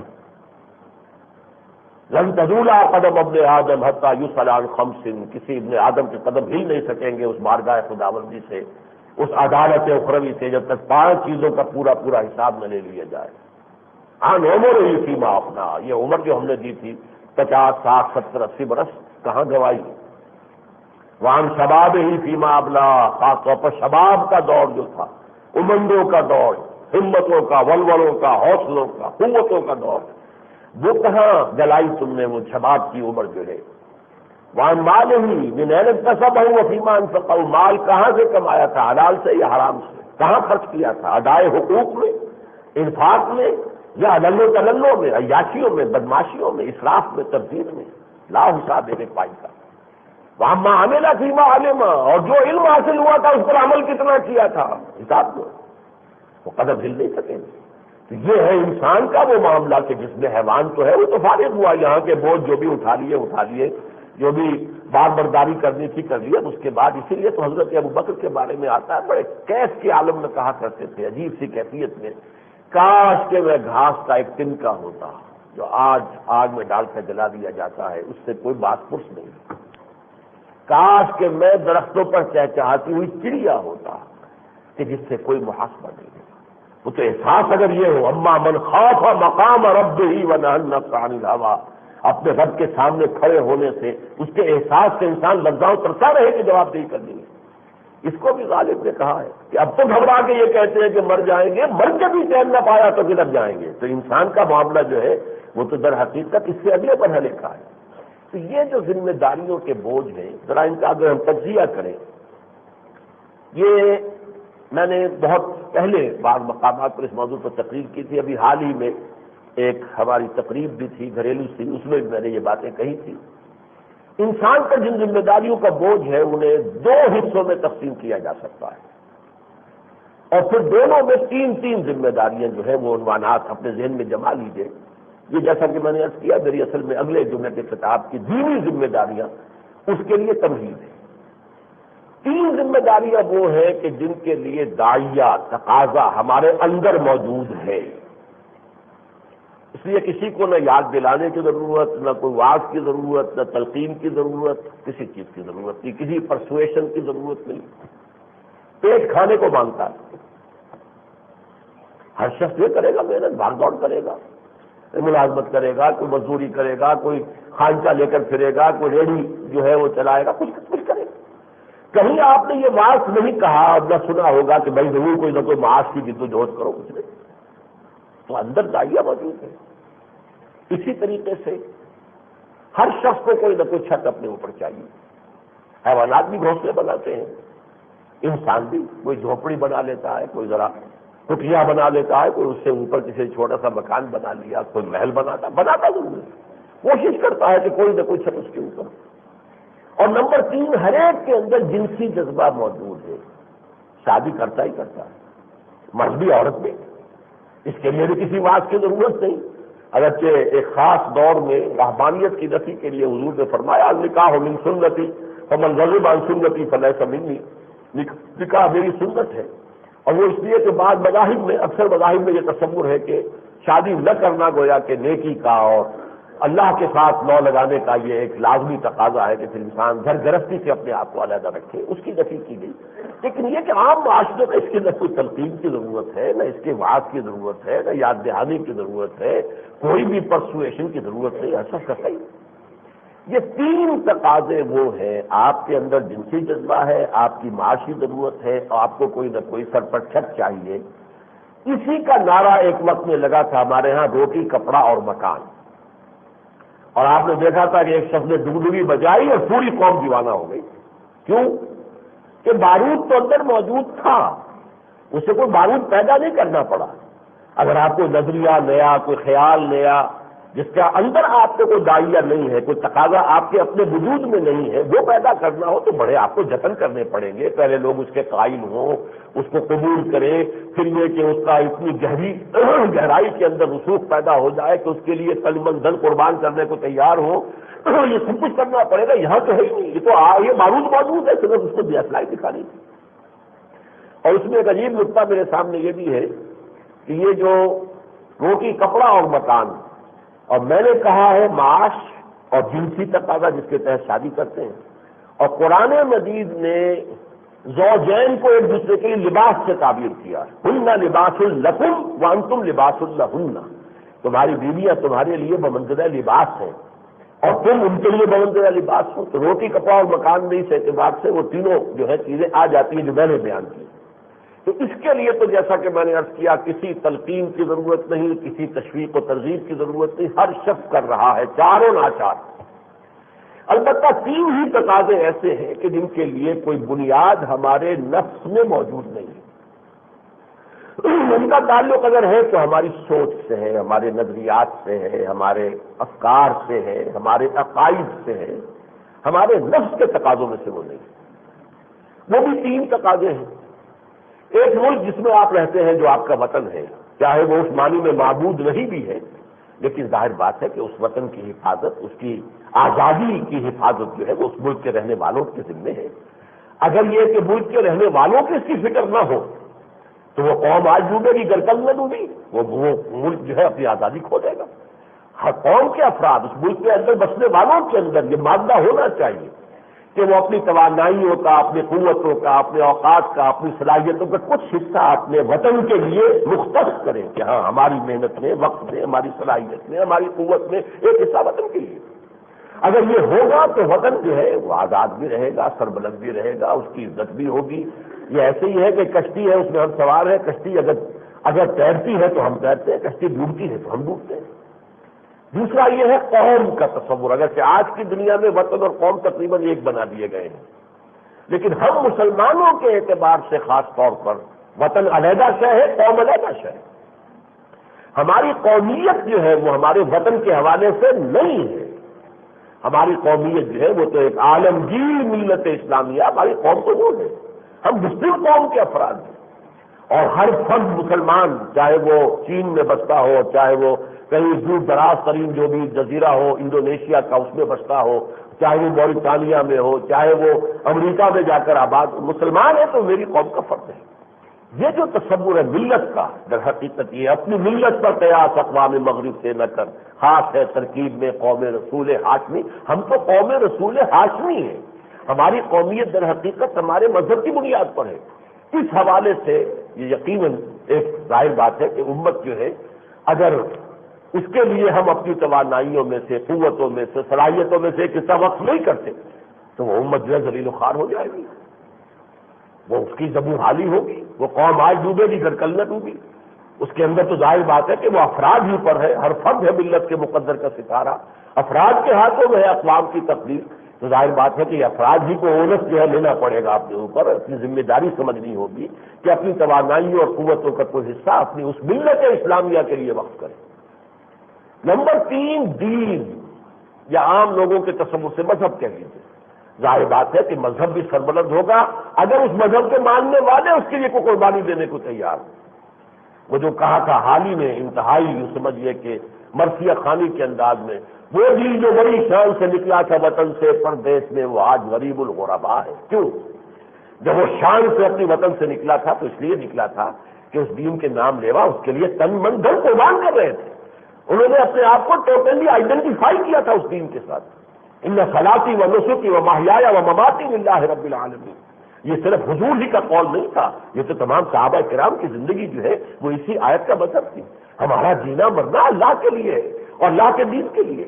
لن تزول قدم ابن آدم حتی یسأل عن خمس، کسی ابن آدم کے قدم ہل نہیں سکیں گے اس بارگاہ خداوندی سے، اس عدالت اخروی سے، جب تک 5 چیزوں کا پورا حساب نہ لے لیا جائے۔ عن عمر ہی فیما اپنا، یہ عمر جو ہم نے دی تھی 50 60 70 80 برس، کہاں گوائی؟ وعن شباب ہی فیما ابلا، خاص طور پر شباب کا دور جو تھا، امنگوں کا دور، ہمتوں کا، ولولوں کا، حوصلوں کا، قوتوں کا دور، وہ کہاں جلائی تم نے وہ شباب کی عمر جو ہے؟ وعن مال ہی من این اکتسبہ وفیما انفقہ، مال کہاں سے کمایا تھا، حلال سے یا حرام سے، کہاں خرچ کیا تھا، ادائے حقوق میں، انفاق میں، یا علل و تللوں میں، عیاشیوں میں، بدماشیوں میں، اسراف میں، تبذیر میں، لا حساب میرے پائی کا۔ وَأَمَّا عَمِلَ فِيمَا عَلِمَ، اور جو علم حاصل ہوا تھا اس پر عمل کتنا کیا تھا، حساب دو، وہ قدم ہل نہیں سکیں گے۔ تو یہ ہے انسان کا وہ معاملہ کہ جس میں حیوان تو ہے وہ تو فارغ ہوا، یہاں کے بوجھ جو بھی اٹھا لیے، جو بھی بار برداری کرنی تھی کر لیا، اس کے بعد اسی لیے تو حضرت ابوبکر کے بارے میں آتا ہے، بڑے کیف کے عالم میں کہا کرتے تھے، عجیب سی کیفیت میں، کاش کہ میں گھاس کا ایک تنکا ہوتا جو آج آگ میں ڈال کر جلا دیا جاتا ہے، اس سے کوئی بات پرس نہیں، کاش کہ میں درختوں پر چہچہاتی ہوئی چڑیا ہوتا کہ جس سے کوئی محاسبہ نہیں ہے۔ وہ تو احساس اگر یہ ہو، اما من خاف مقام ربہ ونہى النفس عن الہوى، اپنے رب کے سامنے کھڑے ہونے سے، اس کے احساس سے انسان لرزاں ترسا رہے کہ جواب دہی کرنی ہے۔ اس کو بھی غالب نے کہا ہے کہ اب تو گھبرا کے یہ کہتے ہیں کہ مر جائیں گے، مر کے بھی چین نہ پایا تو کدھر جائیں گے۔ تو انسان کا معاملہ جو ہے وہ تو در حقیقت اس سے اگلے پر لکھا ہے۔ تو یہ جو ذمہ داریوں کے بوجھ ہیں، ذرا ان کا اگر ہم تجزیہ کریں، یہ میں نے بہت پہلے بعض مقامات پر اس موضوع پر تقریر کی تھی، ابھی حال ہی میں ایک ہماری تقریب بھی تھی گھریلو سی، اس میں بھی میں نے یہ باتیں کہی تھی، انسان پر جن ذمہ داریوں کا بوجھ ہے انہیں دو حصوں میں تقسیم کیا جا سکتا ہے، اور پھر دونوں میں تین تین ذمہ داریاں جو ہے وہ عنوانات اپنے ذہن میں جما لیجیے۔ یہ جیسا کہ میں نے عرض کیا میری اصل میں اگلے جمعے کے خطاب کی دینی ذمہ داریاں اس کے لیے تمہید ہے۔ تین ذمہ داریاں وہ ہیں کہ جن کے لیے داعیہ تقاضا ہمارے اندر موجود ہے، اس لیے کسی کو نہ یاد دلانے کی ضرورت، نہ کوئی واعظ کی ضرورت، نہ تلقین کی ضرورت، کسی چیز کی ضرورت نہیں، کسی پرسویشن کی ضرورت نہیں۔ پیٹ کھانے کو مانگتا ہے، ہر شخص یہ کرے گا، محنت بھاگ دوڑ کرے گا، ملازمت کرے گا، کوئی مزدوری کرے گا، کوئی خانچہ لے کر پھرے گا، کوئی ریڑھی جو ہے وہ چلائے گا، کچھ کرے گا۔ کہیں آپ نے یہ بات نہیں کہا نہ سنا ہوگا کہ بھائی ضرور کوئی نہ کوئی معاش کی جدوجہد کرو، کچھ نہیں۔ تو اندر داعیہ موجود ہے۔ اسی طریقے سے ہر شخص کو کوئی نہ کوئی چھت اپنے اوپر چاہیے۔ حیوانات بھی گھونسلے بناتے ہیں، انسان بھی کوئی جھونپڑی بنا لیتا ہے، کوئی ذرا کٹیا بنا لیتا ہے، کوئی اس سے اوپر کسی چھوٹا سا مکان بنا لیا، کوئی محل بناتا ضرور ہے، کوشش کرتا ہے کہ کوئی نہ کوئی چھت اس کے اوپر۔ اور نمبر 3، ہر ایک کے اندر جنسی جذبہ موجود ہے، شادی کرتا ہی کرتا ہے، مرد بھی عورت بھی، اس کے لیے بھی کسی واعظ کی ضرورت نہیں۔ اگرچہ ایک خاص دور میں رہبانیت کی نفی کے لیے حضور نے فرمایا النکاح من سنتی فمن رغب عن سنتی فلیس منی، نکاح میری سنت ہے۔ اور وہ اس لیے کہ بعض مذاہب میں، اکثر مذاہب میں یہ تصور ہے کہ شادی نہ کرنا گویا کہ نیکی کا اور اللہ کے ساتھ لو لگانے کا یہ ایک لازمی تقاضا ہے کہ پھر انسان گھر گرفتی سے اپنے آپ کو علیحدہ رکھے، اس کی نفی کی گئی۔ لیکن یہ کہ عام معاشرے میں اس کی نہ کوئی تلقین کی ضرورت ہے، نہ اس کے وعظ کی ضرورت ہے، نہ یاد دہانی کی ضرورت ہے، کوئی بھی پرسویشن کی ضرورت نہیں، ایسا کرتا ہی۔ یہ 3 تقاضے وہ ہیں، آپ کے اندر جنسی جذبہ ہے، آپ کی معاشی ضرورت ہے، اور آپ کو کوئی نہ کوئی سر پر چھت چاہیے۔ اسی کا نعرہ ایک وقت میں لگا تھا ہمارے ہاں، روٹی کپڑا اور مکان، اور آپ نے دیکھا تھا کہ ایک شخص نے ڈگڈگی بجائی اور پوری قوم دیوانہ ہو گئی۔ کیوں؟ کہ بارود تو اندر موجود تھا، اسے کوئی بارود پیدا نہیں کرنا پڑا۔ اگر آپ کو نظریہ نیا، کوئی خیال نیا، جس کا اندر آپ کو کوئی داعیہ نہیں ہے، کوئی تقاضا آپ کے اپنے وجود میں نہیں ہے، وہ پیدا کرنا ہو تو بڑے آپ کو جتن کرنے پڑیں گے۔ پہلے لوگ اس کے قائل ہوں، اس کو قبول کریں، پھر یہ کہ اس کا اتنی گہرائی کے اندر رسوخ پیدا ہو جائے کہ اس کے لیے تن من دھن قربان کرنے کو تیار ہو، یہ سب کچھ کرنا پڑے گا۔ یہاں تو ہے ہی نہیں، یہ تو یہ بارود موجود ہے، صرف اس کو بھی اصلاحی دکھانی تھی۔ اور اس میں ایک عجیب نقطہ میرے سامنے یہ بھی ہے کہ یہ جو روٹی کپڑا اور مکان، اور میں نے کہا ہے معاش اور جنسی تقاضا جس کے تحت شادی کرتے ہیں، اور قرآن مجید نے زوجین کو ایک دوسرے کے لیے لباس سے تعبیر کیا ہے، ہن لباس لکم وانتم لباس لہن، تمہاری بیویاں تمہارے لیے بمنزلہ لباس ہیں اور تم ان کے لیے بمنزلہ لباس ہو۔ تو روٹی کپڑا اور مکان میں اس اعتبار سے وہ تینوں جو ہے چیزیں آ جاتی ہیں جو میں نے بیان کی۔ تو اس کے لیے تو جیسا کہ میں نے عرض کیا، کسی تلقین کی ضرورت نہیں، کسی تشویق و ترغیب کی ضرورت نہیں، ہر شخص کر رہا ہے، چاروں ناچار۔ البتہ 3 ہی تقاضے ایسے ہیں کہ جن کے لیے کوئی بنیاد ہمارے نفس میں موجود نہیں ہے۔ ان کا تعلق اگر ہے تو ہماری سوچ سے ہے، ہمارے نظریات سے ہے، ہمارے افکار سے ہے، ہمارے عقائد سے ہے، ہمارے نفس کے تقاضوں میں سے وہ نہیں۔ وہ بھی 3 تقاضے ہیں۔ ایک ملک جس میں آپ رہتے ہیں، جو آپ کا وطن ہے، چاہے وہ اس معنی میں معبود نہیں بھی ہے، لیکن ظاہر بات ہے کہ اس وطن کی حفاظت، اس کی آزادی کی حفاظت جو ہے وہ اس ملک کے رہنے والوں کے ذمے ہے۔ اگر یہ کہ ملک کے رہنے والوں کی اس کی فکر نہ ہو تو وہ قوم آج ڈوبے گی، کل نہ ڈوبی، وہ ملک جو ہے اپنی آزادی کھو دے گا۔ ہر قوم کے افراد، اس ملک کے اندر بسنے والوں کے اندر یہ مادہ ہونا چاہیے کہ وہ اپنی توانائیوں کا، اپنی قوتوں کا، اپنے اوقات کا، اپنی صلاحیتوں کا کچھ حصہ اپنے وطن کے لیے مختص کریں کہ ہاں ہماری محنت میں، وقت میں، ہماری صلاحیت میں، ہماری قوت میں ایک حصہ وطن کے لیے۔ اگر یہ ہوگا تو وطن جو ہے وہ آزاد بھی رہے گا، سربلند بھی رہے گا، اس کی عزت بھی ہوگی۔ یہ ایسے ہی ہے کہ کشتی ہے، اس میں ہم سوار ہیں، کشتی اگر تیرتی ہے تو ہم تیرتے ہیں، کشتی ڈوبتی ہے تو ہم ڈوبتے ہیں۔ دوسرا یہ ہے قوم کا تصور، اگرچہ آج کی دنیا میں وطن اور قوم تقریباً ایک بنا دیے گئے ہیں، لیکن ہم مسلمانوں کے اعتبار سے خاص طور پر وطن علیحدہ شے ہے، قوم علیحدہ شے ہے۔ ہماری قومیت جو ہے وہ ہمارے وطن کے حوالے سے نہیں ہے. ہماری قومیت جو ہے وہ تو ایک عالمگیر ملت اسلامیہ، ہماری قوم تو وہ ہے. ہم مسلم قوم کے افراد ہیں، اور ہر فرد مسلمان، چاہے وہ چین میں بستا ہو، چاہے وہ کہیں دور دراز ترین جو بھی جزیرہ ہو انڈونیشیا کا اس میں بستا ہو، چاہے وہ موریٹانیہ میں ہو، چاہے وہ امریکہ میں جا کر آباد، مسلمان ہے تو میری قوم کا فرد ہے. یہ جو تصور ہے ملت کا، در حقیقت یہ اپنی ملت پر قیاس اقوام مغرب سے نہ کر، خاص ہے ترکیب میں قوم رسول ہاشمی. ہم تو قوم رسول ہاشمی ہیں. ہماری قومیت در حقیقت ہمارے مذہب کی بنیاد پر ہے. اس حوالے سے یہ یقیناً ایک ظاہر بات ہے کہ امت جو ہے اگر اس کے لیے ہم اپنی توانائیوں میں سے، قوتوں میں سے، صلاحیتوں میں سے ایک حصہ وقف نہیں کرتے تو وہ امت جو ہے ذلیل و خوار ہو جائے گی، وہ اس کی زبوں حالی ہوگی. وہ قوم آج ڈوبے گی پھر کل نہ ڈوبی. اس کے اندر تو ظاہر بات ہے کہ وہ افراد ہی پر ہے، ہر فرد ہے ملت کے مقدر کا ستارہ، افراد کے ہاتھوں میں ہے اقوام کی تقدیر. تو ظاہر بات ہے کہ افراد ہی کو اونس جو ہے لینا پڑے گا اپنے اوپر، اپنی ذمہ داری سمجھنی ہوگی کہ اپنی توانائیوں اور قوتوں کا کوئی حصہ اپنی اس ملت اسلامیہ کے لیے وقف کرے. نمبر 3 دین، یا عام لوگوں کے تصور سے مذہب کہہ لیجیے. ظاہر بات ہے کہ مذہب بھی سربلند ہوگا اگر اس مذہب کے ماننے والے اس کے لیے کوئی قربانی دینے کو تیار ہوں. وہ جو کہا تھا حال ہی میں انتہائی یوں سمجھیے کہ مرثیہ خوانی کے انداز میں، وہ دین جو بڑی شان سے نکلا تھا وطن سے پردیس میں، وہ آج غریب الغرباء ہے. کیوں؟ جب وہ شان سے اپنی وطن سے نکلا تھا تو اس لیے نکلا تھا کہ اس دین کے نام لیوا اس کے لیے تن من دھن قربان کر رہے تھے. انہوں نے اپنے آپ کو ٹوٹلی آئیڈینٹیفائی کیا تھا اس دین کے ساتھ. ان صلاتی و نسکی و محیایا و مماتی للہ رب العالمین. یہ صرف حضور ہی کا قول نہیں تھا، یہ تو تمام صحابہ کرام کی زندگی جو ہے وہ اسی آیت کا مطلب تھی. ہمارا جینا مرنا اللہ کے لیے اور اللہ کے دین کے لیے.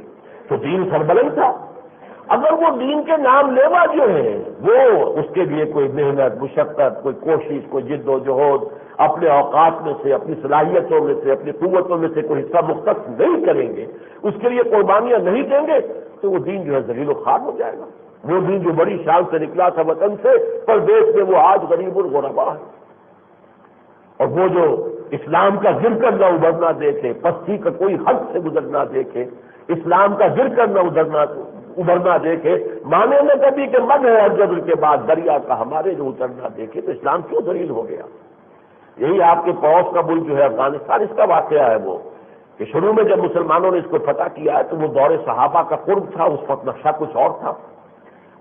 تو دین سربلند تھا. اگر وہ دین کے نام لیوا جو ہے وہ اس کے لیے کوئی محنت، مشقت، کوئی کوشش، کوئی جد و جہد اپنے اوقات میں سے، اپنی صلاحیتوں میں سے، اپنی قوتوں میں سے کوئی حصہ مختص نہیں کریں گے، اس کے لیے قربانیاں نہیں دیں گے تو وہ دین جو ہے ذلیل و خوار ہو جائے گا. وہ دین جو بڑی شان سے نکلا تھا وطن سے پردیس میں، وہ آج غریب الغرباء ہے. اور وہ جو اسلام کا گر کر نہ ابھرنا دیکھے، پستی کا کوئی حد سے گزرنا دیکھے، اسلام کا گر کر نہ ابھرنا دیکھے، مانے نہ کبھی کہ من ہے جبر کے بعد دریا کا ہمارے جو اترنا دیکھے، تو اسلام کیوں ذلیل ہو گیا؟ یہی آپ کے پڑوس کا ملک جو ہے افغانستان، اس کا واقعہ ہے وہ کہ شروع میں جب مسلمانوں نے اس کو فتح کیا ہے تو وہ دور صحابہ کا قرب تھا، اس وقت نقشہ کچھ اور تھا.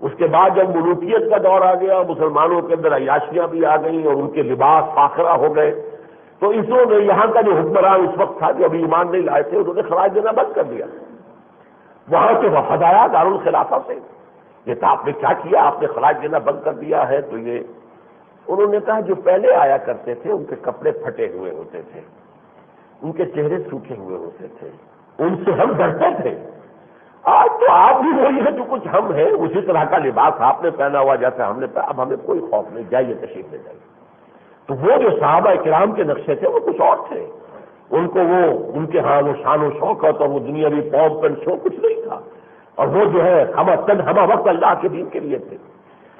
اس کے بعد جب ملوکیت کا دور آ گیا، مسلمانوں کے اندر عیاشیاں بھی آ گئیں اور ان کے لباس فاخرہ ہو گئے، تو انہوں نے یہاں کا جو حکمران اس وقت تھا جو ابھی ایمان نہیں لائے تھے، انہوں نے خراج دینا بند کر دیا. وہاں سے وفد آیا دارالخلافہ سے، یہ تو آپ نے کیا کیا، آپ نے خراج دینا بند کر دیا ہے. تو یہ انہوں نے کہا جو پہلے آیا کرتے تھے ان کے کپڑے پھٹے ہوئے ہوتے تھے، ان کے چہرے سوکھے ہوئے ہوتے تھے، ان سے ہم ڈرتے تھے. آج تو آپ بھی وہی ہے جو کچھ ہم ہیں، اسی طرح کا لباس آپ نے پہنا ہوا جیسے ہم نے پہنا، اب ہمیں کوئی خوف نہیں، جائیے تشریف لے جائیے. تو وہ جو صحابہ کرام کے نقشے تھے وہ کچھ اور تھے. ان کو وہ ان کے ہاں وہ شان و شوکت اور وہ دنیاوی پومپ اینڈ شو کچھ نہیں تھا، اور وہ جو ہے ہمہ وقت اللہ کے دین کے لیے تھے.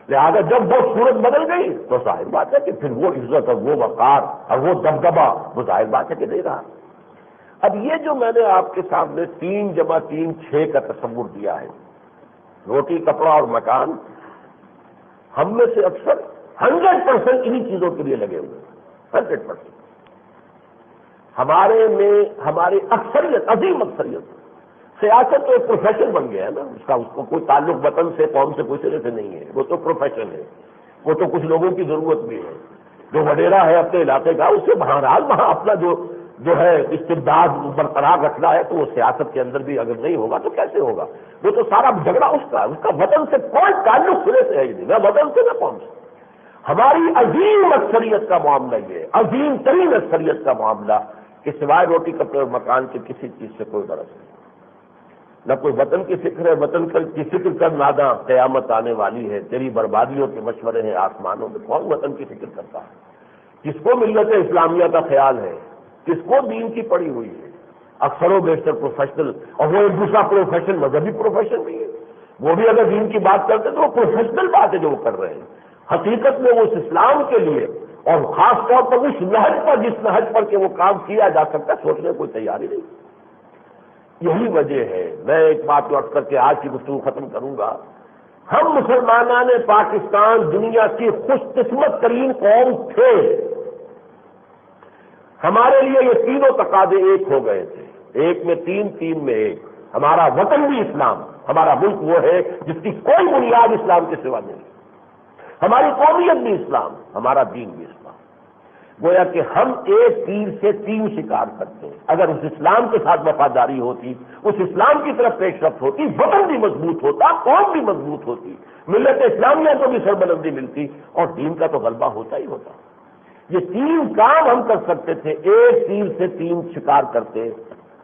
لہٰذا جب وہ صورت بدل گئی تو ظاہر بات ہے کہ پھر وہ عزت اور وہ وقار اور وہ دبدبہ وہ ظاہر بات ہے کہ نہیں رہا. اب یہ جو میں نے آپ کے سامنے 3 × 3 6 کا تصور دیا ہے، روٹی، کپڑا اور مکان، ہم میں سے اکثر 100% انہی چیزوں کے لیے لگے ہوئے ہیں. 100%. ہمارے میں ہماری اکثریت، عظیم اکثریت، سیاست تو ایک پروفیشن بن گیا ہے نا، اس کو کوئی تعلق وطن سے، قوم سے، کوئی سرے سے نہیں ہے. وہ تو پروفیشن ہے، وہ تو کچھ لوگوں کی ضرورت بھی ہے. جو وڈیرا ہے اپنے علاقے کا، اسے بہرحال وہاں اپنا جو ہے استبداد برقرار رکھنا ہے، تو وہ سیاست کے اندر بھی اگر نہیں ہوگا تو کیسے ہوگا؟ وہ تو سارا جھگڑا اس کا وطن سے کوئی تعلق سرے سے ہے ہی نہیں، نہ وطن سے نہ قوم سے. ہماری عظیم اکثریت کا معاملہ یہ، عظیم ترین اکثریت کا معاملہ کہ سوائے روٹی، کپڑے اور مکان کے کسی چیز سے کوئی غرض نہیں. نہ کوئی وطن کی فکر ہے، وطن کی فکر کر ناداں، قیامت آنے والی ہے، تیری بربادیوں کے مشورے ہیں آسمانوں میں. کون وطن کی فکر کرتا ہے؟ کس کو ملت اسلامیہ کا خیال ہے؟ کس کو دین کی پڑی ہوئی ہے؟ اکثر و بیشتر پروفیشنل، اور وہ ایک دوسرا پروفیشن مذہبی پروفیشن بھی ہے. وہ بھی اگر دین کی بات کرتے تو وہ پروفیشنل بات ہے جو وہ کر رہے ہیں. حقیقت میں وہ اس اسلام کے لیے اور خاص طور پر اس نہج پر جس نہج پر کہ وہ کام کیا جا سکتا ہے سوچنے کوئی تیاری نہیں. یہی وجہ ہے. میں ایک بات کو عرض کر کے آج کی گفتگو ختم کروں گا. ہم مسلمانان پاکستان دنیا کی خوش قسمت ترین قوم تھے. ہمارے لیے یہ تینوں تقاضے ایک ہو گئے تھے. ایک میں تین میں ایک. ہمارا وطن بھی اسلام, ہمارا ملک وہ ہے جس کی کوئی بنیاد اسلام کے سوا نہیں. ہماری قومیت بھی اسلام, ہمارا دین بھی اسلام. گویا کہ ہم ایک تیر سے تین شکار کرتے ہیں. اگر اس اسلام کے ساتھ وفاداری ہوتی, اس اسلام کی طرف پیش رفت ہوتی, وطن بھی مضبوط ہوتا, قوم بھی مضبوط ہوتی, ملت اسلامیہ کو بھی سربلندی ملتی, اور دین کا تو غلبہ ہوتا ہی ہوتا. یہ تین کام ہم کر سکتے تھے, ایک تیر سے تین شکار کرتے,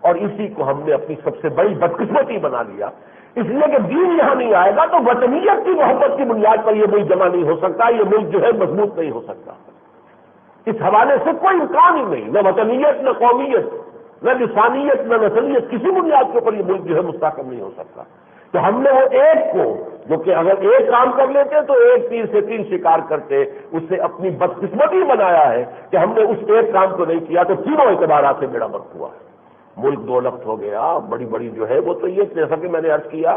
اور اسی کو ہم نے اپنی سب سے بڑی بدقسمتی بنا لیا. اس لیے کہ دین یہاں نہیں آئے گا تو وطنیت کی محبت کی بنیاد پر یہ ملک جمع نہیں ہو سکتا, یہ ملک جو ہے مضبوط نہیں ہو سکتا. اس حوالے سے کوئی امکان ہی نہیں, نہ وطنیت, نہ قومیت, نہ لسانیت, نہ نسلیت, کسی بنیاد کے اوپر یہ ملک جو ہے مستحکم نہیں ہو سکتا. تو ہم نے وہ ایک کو, جو کہ اگر ایک کام کر لیتے تو ایک تیر سے تین شکار کرتے, اس سے اپنی بدقسمتی بنایا ہے کہ ہم نے اس ایک کام کو نہیں کیا تو تینوں اعتبارات سے بیڑا غرق ہوا ہے. ملک دو لخت ہو گیا, بڑی بڑی جو ہے وہ تو یہ, جیسا کہ میں نے عرض کیا,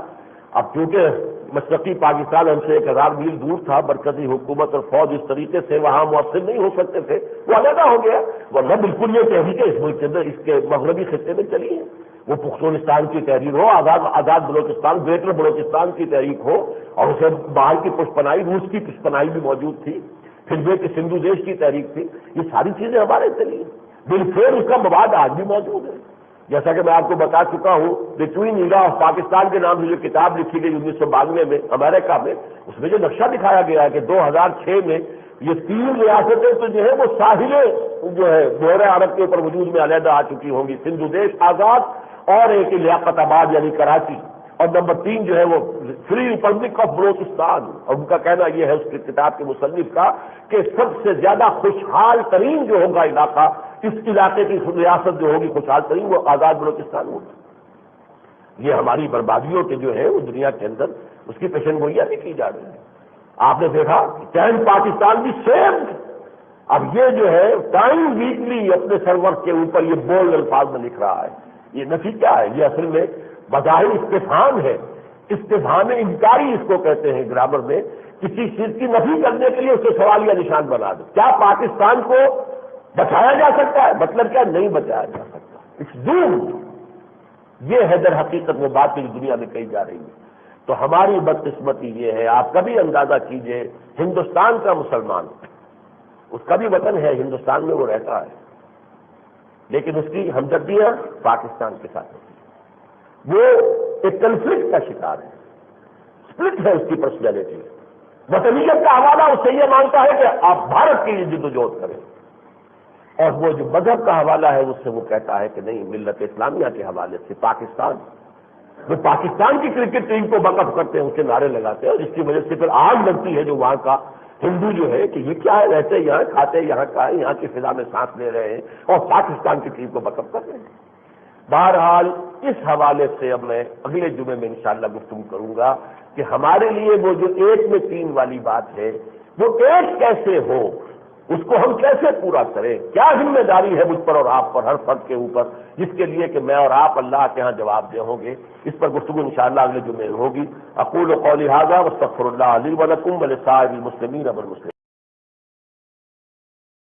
اب چونکہ مشرقی پاکستان ہم سے 1000 میل دور تھا, مرکزی حکومت اور فوج اس طریقے سے وہاں مؤثر نہیں ہو سکتے تھے, وہ علیحدہ ہو گیا. ورنہ بالکل یہ تحریکیں اس ملک کے اندر, اس کے مغربی خطے میں چلی ہیں. وہ پختونستان کی تحریر ہو, آزاد بلوچستان, گریٹر بلوچستان کی تحریک ہو, اور اسے باہر کی پشپنائی, روس کی پشپنائی بھی موجود تھی, پھر کے سندھو دیش کی تحریک تھی. یہ ساری چیزیں ہمارے چلی ہیں. بالفعل اس کا مواد آج بھی موجود ہے. جیسا کہ میں آپ کو بتا چکا ہوں, دی ٹوین ایرا آف پاکستان کے نام سے جو کتاب لکھی گئی 1992 میں امریکہ میں, اس میں جو نقشہ دکھایا گیا ہے کہ 2006 میں یہ 3 ریاستیں تو جو ہے وہ ساحلیں جو ہے بحیرہ عرب کے اوپر وجود میں علیحدہ آ چکی ہوں گی, سندھو دیش آزاد, اور ایک لیاقت آباد یعنی کراچی, اور نمبر 3 جو ہے وہ فری ریپبلک آف بلوچستان. اور ان کا کہنا یہ ہے اس کی کتاب کے مصنف کا کہ سب سے زیادہ خوشحال ترین جو ہوگا علاقہ, اس علاقے کی ریاست جو ہوگی خوشحال ترین, وہ آزاد بلوچستان ہوگی. یہ ہماری بربادیوں کے جو ہے وہ دنیا کے اندر اس کی پیشن گوئیاں بھی کی جا رہی ہیں. آپ نے دیکھا ٹائم پاکستان بھی سیم. اب یہ جو ہے ٹائم ویکلی اپنے سرور کے اوپر یہ بولڈ الفاظ میں لکھ رہا ہے. یہ نفی کیا ہے؟ یہ اصل میں بظاہر استفہام ہے. استفہام انکاری اس کو کہتے ہیں گرامر میں. کسی چیز کی نفی کرنے کے لیے اس کو سوالیہ نشان بنا دو. کیا پاکستان کو بچایا جا سکتا ہے؟ مطلب کیا, نہیں بچایا جا سکتا, اٹس ڈومڈ. یہ ہے در حقیقت وہ بات جو دنیا میں کہی جا رہی ہے. تو ہماری بدقسمتی یہ ہے, آپ کبھی اندازہ کیجئے, ہندوستان کا مسلمان, اس کا بھی وطن ہے ہندوستان میں, وہ رہتا ہے, لیکن اس کی ہمدردیاں پاکستان کے ساتھ ہوتی ہیں. وہ ایک کنفلکٹ کا شکار ہے, سپلٹ ہے اس کی پرسنالٹی. وطنیت کا حوالہ اس سے یہ مانگتا ہے کہ آپ بھارت کے لیے جدوجہد کریں, اور وہ جو مذہب کا حوالہ ہے اس سے وہ کہتا ہے کہ نہیں, ملت اسلامیہ کے حوالے سے پاکستان. وہ پاکستان کی کرکٹ ٹیم کو وقف کرتے ہیں, اس کے نعرے لگاتے ہیں, اور اس کی وجہ سے پھر آگ لگتی ہے جو وہاں کا ہندو جو ہے کہ یہ کیا ہے, رہتے یہاں, کھاتے یہاں کا ہے, یہاں کی فضا میں سانس لے رہے ہیں, اور پاکستان کی ٹیم کو وقف کر رہے ہیں. بہرحال اس حوالے سے اب میں اگلے جمعے میں انشاءاللہ گفتگو کروں گا کہ ہمارے لیے وہ جو 1 میں 3 والی بات ہے, وہ ایک کیسے ہو, اس کو ہم کیسے پورا کریں, کیا ذمہ داری ہے مجھ پر اور آپ پر, ہر فرد کے اوپر, جس کے لیے کہ میں اور آپ اللہ کے ہاں جواب دہ ہوں گے. اس پر گفتگو انشاءاللہ اگلے جمعے ہوگی. اقول قولی ھذا واستغفر اللہ لی ولکم ولسائر المسلمین والمسلمات.